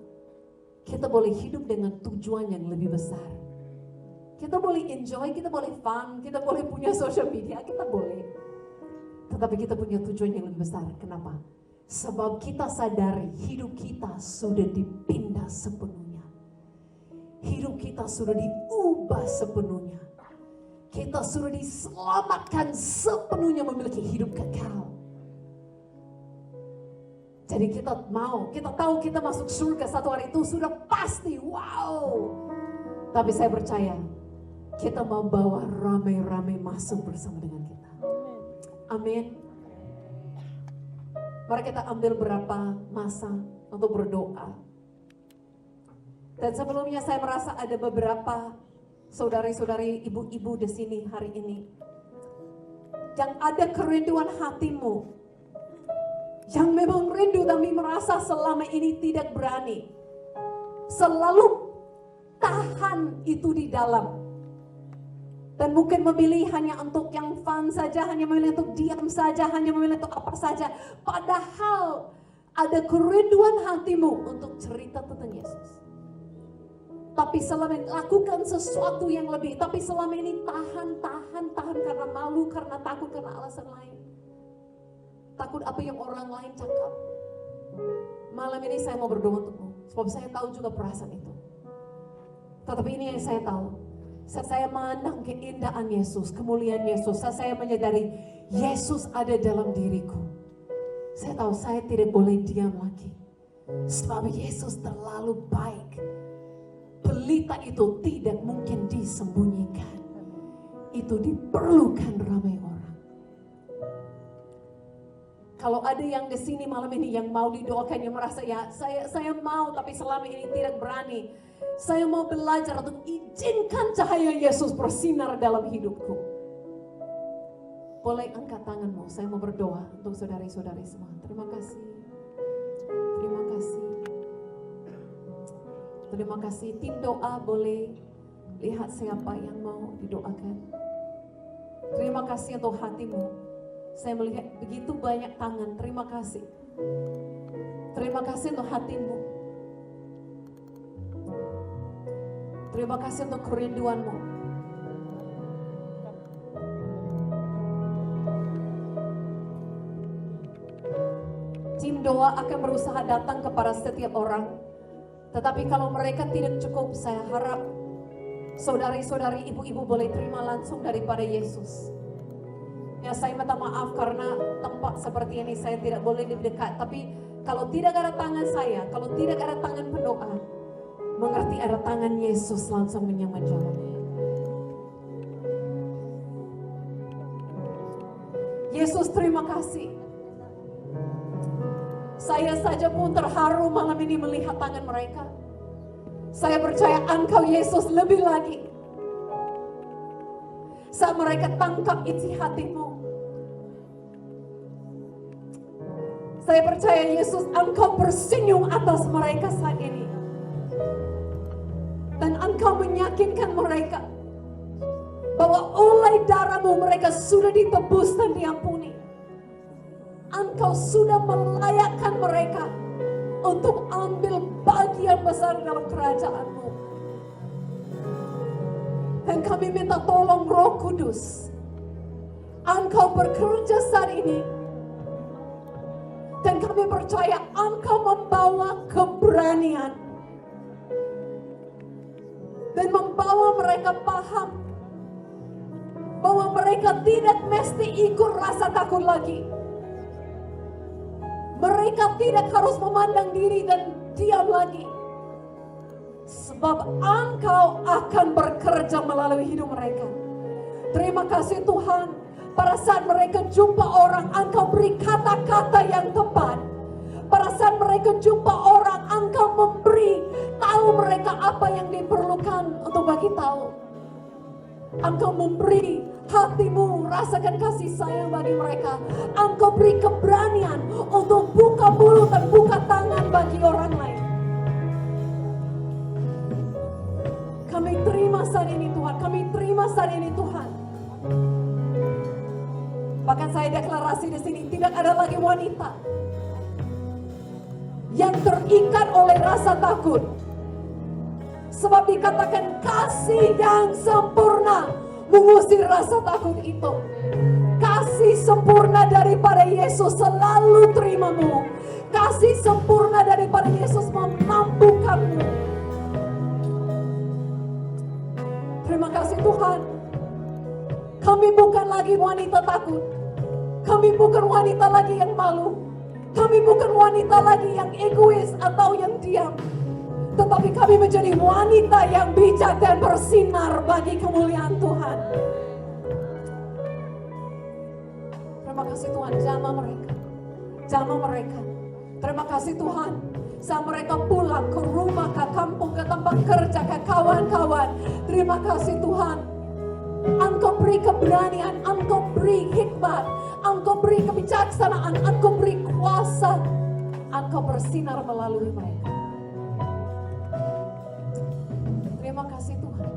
Speaker 3: kita boleh hidup dengan tujuan yang lebih besar. Kita boleh enjoy, kita boleh fun, kita boleh punya social media, kita boleh. Tetapi kita punya tujuan yang lebih besar. Kenapa? Sebab kita sadari hidup kita sudah dipindah sepenuhnya. Hidup kita sudah diubah sepenuhnya. Kita sudah diselamatkan sepenuhnya memiliki hidup kekal. Jadi kita tahu kita masuk surga satu hari itu sudah pasti, wow. Tapi saya percaya kita mau bawa ramai-ramai masuk bersama dengan kita. Amin. Mari kita ambil berapa masa untuk berdoa. Dan sebelumnya saya merasa ada beberapa saudari-saudari, ibu-ibu di sini hari ini yang ada kerinduan hatimu, yang memang rindu tapi merasa selama ini tidak berani, selalu tahan itu di dalam, dan mungkin memilih hanya untuk yang fun saja, hanya memilih untuk diam saja, hanya memilih untuk apa saja, padahal ada kerinduan hatimu untuk cerita tentang Yesus. Tapi selama ini lakukan sesuatu yang lebih. Tapi selama ini tahan karena malu, karena takut, karena alasan lain. Takut apa yang orang lain cakap. Malam ini saya mau berdoa untukmu. Sebab saya tahu juga perasaan itu. Tetapi ini yang saya tahu. Saat saya memandang keindahan Yesus, kemuliaan Yesus, saat saya menyadari Yesus ada dalam diriku. Saya tahu saya tidak boleh diam lagi. Sebab Yesus terlalu baik. Pelita itu tidak mungkin disembunyikan. Itu diperlukan ramai orang. Kalau ada yang di sini malam ini yang mau didoakan, yang merasa ya saya mau tapi selama ini tidak berani. Saya mau belajar untuk izinkan cahaya Yesus bersinar dalam hidupku. Boleh angkat tanganmu, saya mau berdoa untuk saudari-saudari semua. Terima kasih. Terima kasih. Terima kasih. Tim doa boleh lihat siapa yang mau didoakan. Terima kasih untuk hatimu. Saya melihat begitu banyak tangan. Terima kasih. Terima kasih untuk hatimu. Terima kasih untuk kerinduanmu. Tim doa akan berusaha datang kepada setiap orang. Tetapi kalau mereka tidak cukup, saya harap saudari-saudari, ibu-ibu boleh terima langsung daripada Yesus. Ya, saya minta maaf karena tempat seperti ini saya tidak boleh lebih dekat. Tapi kalau tidak ada tangan saya, kalau tidak ada tangan pendoa, mengerti ada tangan Yesus langsung menjawab. Yesus, terima kasih. Saya saja pun terharu malam ini melihat tangan mereka. Saya percaya Engkau Yesus lebih lagi. Saat mereka tangkap isi hatimu. Saya percaya Yesus Engkau bersenyum atas mereka saat ini. Dan Engkau meyakinkan mereka bahwa oleh darah-Mu mereka sudah ditebus dan diampuni. Engkau sudah melayakkan mereka untuk ambil bagian besar dalam kerajaan-Mu. Dan kami minta tolong Roh Kudus, Engkau bekerja saat ini. Dan kami percaya Engkau membawa keberanian. Dan membawa mereka paham bahwa mereka tidak mesti ikut rasa takut lagi. Mereka tidak harus memandang diri dan diam lagi. Sebab Engkau akan bekerja melalui hidup mereka. Terima kasih Tuhan. Pada saat mereka jumpa orang, Engkau beri kata-kata yang tepat. Pada saat mereka jumpa orang, Engkau memberi tahu mereka apa yang diperlukan untuk bagi tahu. Engkau memberi hatimu, rasakan kasih sayang bagi mereka. Engkau beri keberanian untuk buka mulut dan buka tangan bagi orang lain. Kami terima saat ini Tuhan, kami terima saat ini Tuhan. Bahkan saya deklarasi di sini tidak ada lagi wanita yang terikat oleh rasa takut. Sebab dikatakan kasih yang sempurna mengusir rasa takut itu. Kasih sempurna daripada Yesus selalu terimamu. Kasih sempurna daripada Yesus memampukanmu. Terima kasih Tuhan. Kami bukan lagi wanita takut. Kami bukan wanita lagi yang malu. Kami bukan wanita lagi yang egois atau yang diam. Tetapi kami menjadi wanita yang bijak dan bersinar bagi kemuliaan Tuhan. Terima kasih Tuhan, jamah mereka. Jamah mereka. Terima kasih Tuhan. Saat mereka pulang ke rumah, ke kampung, ke tempat kerja, ke kawan-kawan. Terima kasih Tuhan. Engkau beri keberanian, Engkau beri hikmat, Engkau beri kebijaksanaan, Engkau beri kuasa. Engkau bersinar melalui mereka. Terima kasih Tuhan.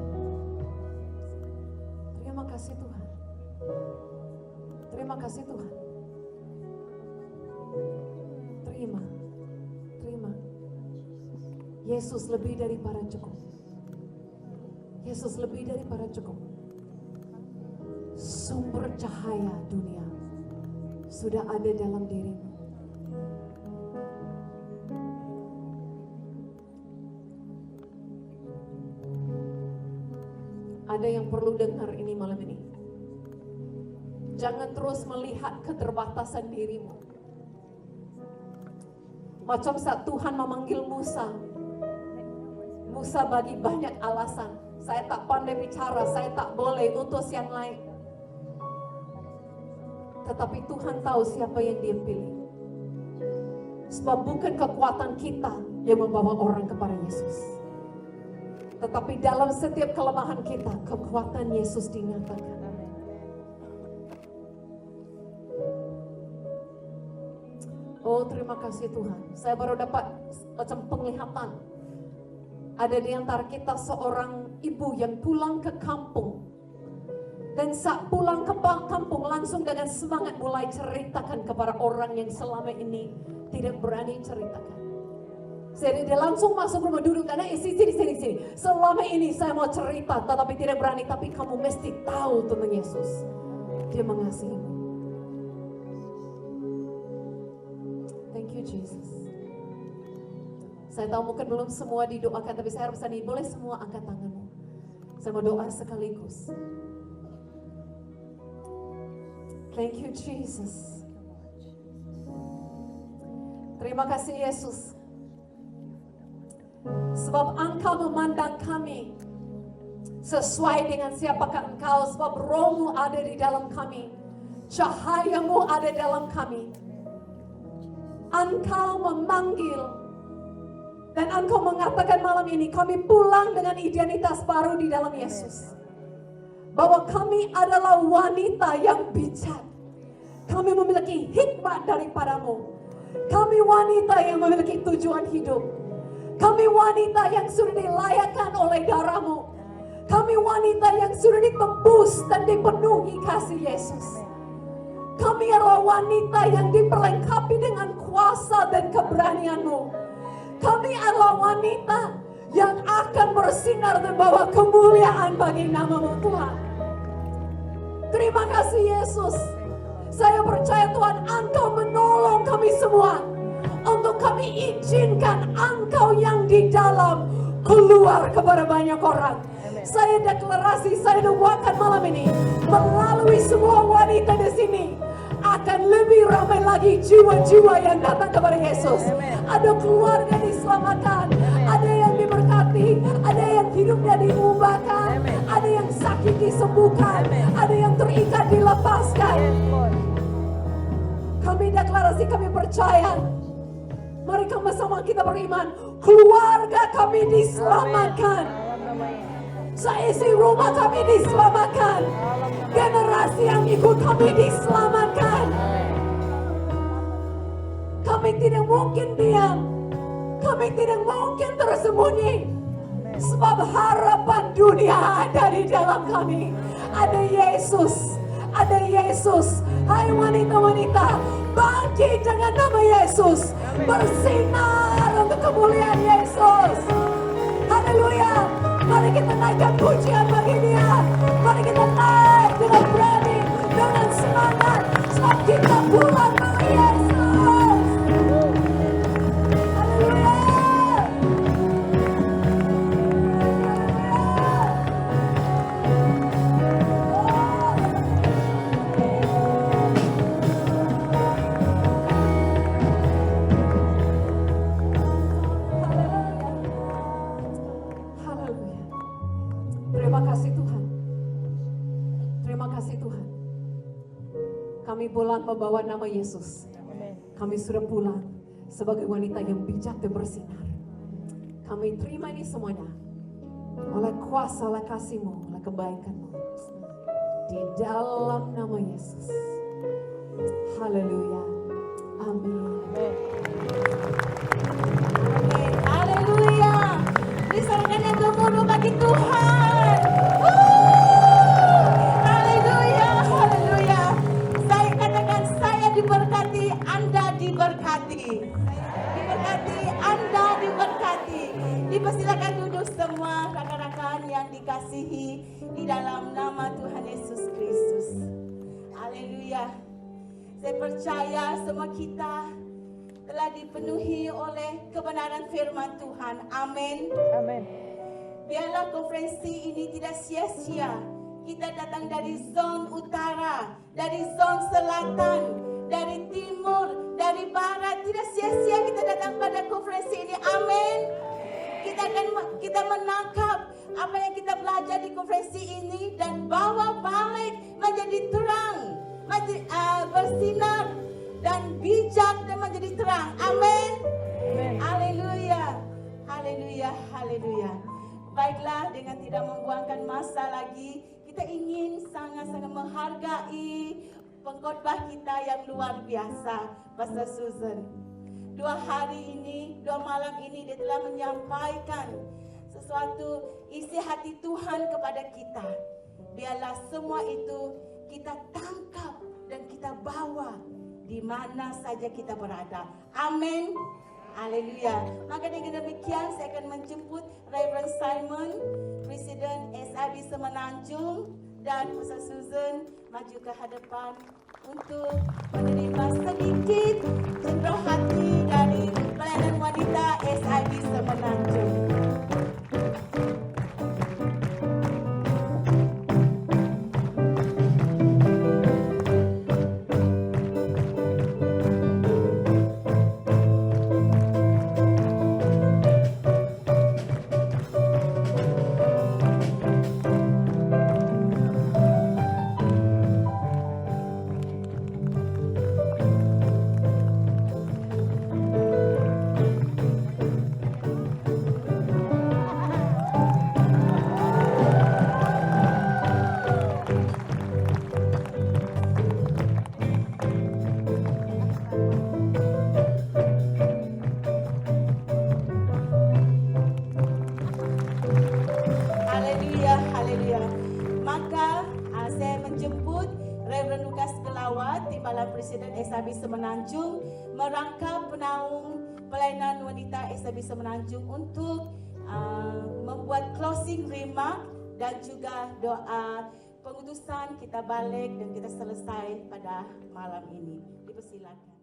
Speaker 3: Terima kasih Tuhan. Terima kasih Tuhan. Terima. Terima. Yesus lebih daripada cukup. Yesus lebih daripada cukup. Sumber cahaya dunia sudah ada dalam dirimu. Ada yang perlu dengar ini malam ini. Jangan terus melihat keterbatasan dirimu. Macam saat Tuhan memanggil Musa. Musa bagi banyak alasan. Saya tak pandai bicara, saya tak boleh utus yang lain. Tetapi Tuhan tahu siapa yang Dia pilih. Sebab bukan kekuatan kita yang membawa orang kepada Yesus. Tetapi dalam setiap kelemahan kita, kekuatan Yesus dinyatakan. Oh, terima kasih Tuhan. Saya baru dapat macam penglihatan. Ada di antara kita seorang ibu yang pulang ke kampung. Dan saat pulang ke kampung langsung dengan semangat mulai ceritakan kepada orang yang selama ini tidak berani ceritakan. Jadi dia langsung masuk rumah duduk dan sini. Selama ini saya mau cerita tetapi tidak berani. Tapi kamu mesti tahu tentang Yesus. Dia mengasihimu. Thank you Jesus. Saya tahu mungkin belum semua didoakan, tapi saya harap nih boleh semua angkat tanganmu. Saya mau doa sekaligus. Thank you Jesus. Terima kasih Yesus. Sebab Engkau memandang kami sesuai dengan siapakah Engkau. Sebab Roh-Mu ada di dalam kami. Cahaya-Mu ada dalam kami. Engkau memanggil. Dan Engkau mengatakan malam ini kami pulang dengan identitas baru di dalam Yesus. Bahwa kami adalah wanita yang bijak. Kami memiliki hikmat daripadamu. Kami wanita yang memiliki tujuan hidup. Kami wanita yang sudah dilayakkan oleh darah-Mu. Kami wanita yang sudah ditebus dan dipenuhi kasih Yesus. Kami adalah wanita yang diperlengkapi dengan kuasa dan keberanian-Mu. Kami adalah wanita yang akan bersinar dan bawa kemuliaan bagi nama-Mu Tuhan. Terima kasih Yesus. Saya percaya Tuhan Engkau menolong kami semua. Untuk kami izinkan Engkau yang di dalam keluar kepada banyak orang. Saya deklarasi, saya doakan malam ini melalui semua wanita di sini akan lebih ramai lagi jiwa-jiwa yang datang kepada Yesus. Ada keluarga diselamatkan, ada yang diberkati, ada yang hidupnya diubahkan, ada yang sakit disembuhkan, ada yang terikat dilepaskan. Kami deklarasi, kami percaya. Mari sama-sama kita beriman. Keluarga kami diselamatkan. Seisi rumah kami diselamatkan. Generasi yang ikut kami diselamatkan. Kami tidak mungkin diam. Kami tidak mungkin tersembunyi. Sebab harapan dunia ada di dalam kami. Ada Yesus. Ada Yesus. Hai wanita-wanita, bangkit dengan nama Yesus. Bersinar untuk kemuliaan Yesus. Haleluya. Mari kita naikkan pujian bagi Dia. Mari kita naik dengan berani, dengan semangat. Sebab kita pulang bagi Yesus. Haleluya. Kami pulang membawa nama Yesus. Kami sudah pulang sebagai wanita yang bijak dan bersinar. Kami terima ini semuanya oleh kuasa, oleh kasih-Mu, oleh kebaikan-Mu. Di dalam nama Yesus. Haleluya. Amin. Amin. Haleluya. Diserahkan yang gemuruh bagi Tuhan.
Speaker 4: Diberkati, Anda diberkati. Diberkati, Anda diberkati. Dipersilakan duduk semua rekan-rekan yang dikasihi. Haleluya. Saya percaya semua kita telah dipenuhi oleh kebenaran firman Tuhan. Amin.
Speaker 1: Amin.
Speaker 4: Biarlah konferensi ini tidak sia-sia. Kita datang dari zon utara, dari zon selatan, dari timur, dari barat. Tidak sia-sia kita datang pada konferensi ini. Amin. Kita menangkap apa yang kita belajar di konferensi ini dan bawa balik menjadi terang, bersinar dan bijak dan menjadi terang. Amin. Haleluya. Haleluya. Haleluya. Baiklah, dengan tidak membuangkan masa lagi, kita ingin sangat-sangat menghargai pengkhotbah kita yang luar biasa, Pastor Susan. 2 hari ini, 2 malam ini dia telah menyampaikan sesuatu isi hati Tuhan kepada kita. Biarlah semua itu kita tangkap dan kita bawa di mana saja kita berada. Amin. Haleluya. Maka dengan demikian saya akan menjemput Reverend Simon, Presiden SIB Semenanjung, dan Pastor Susan maju ke hadapan untuk menerima sedikit cenderung hati dari pelayanan wanita SIB Semenanjung. Presiden SIB Semenanjung merangkap penaung pelayanan wanita SIB Semenanjung untuk membuat closing remark dan juga doa pengutusan kita balik dan kita selesai pada malam ini. Dipersilakan.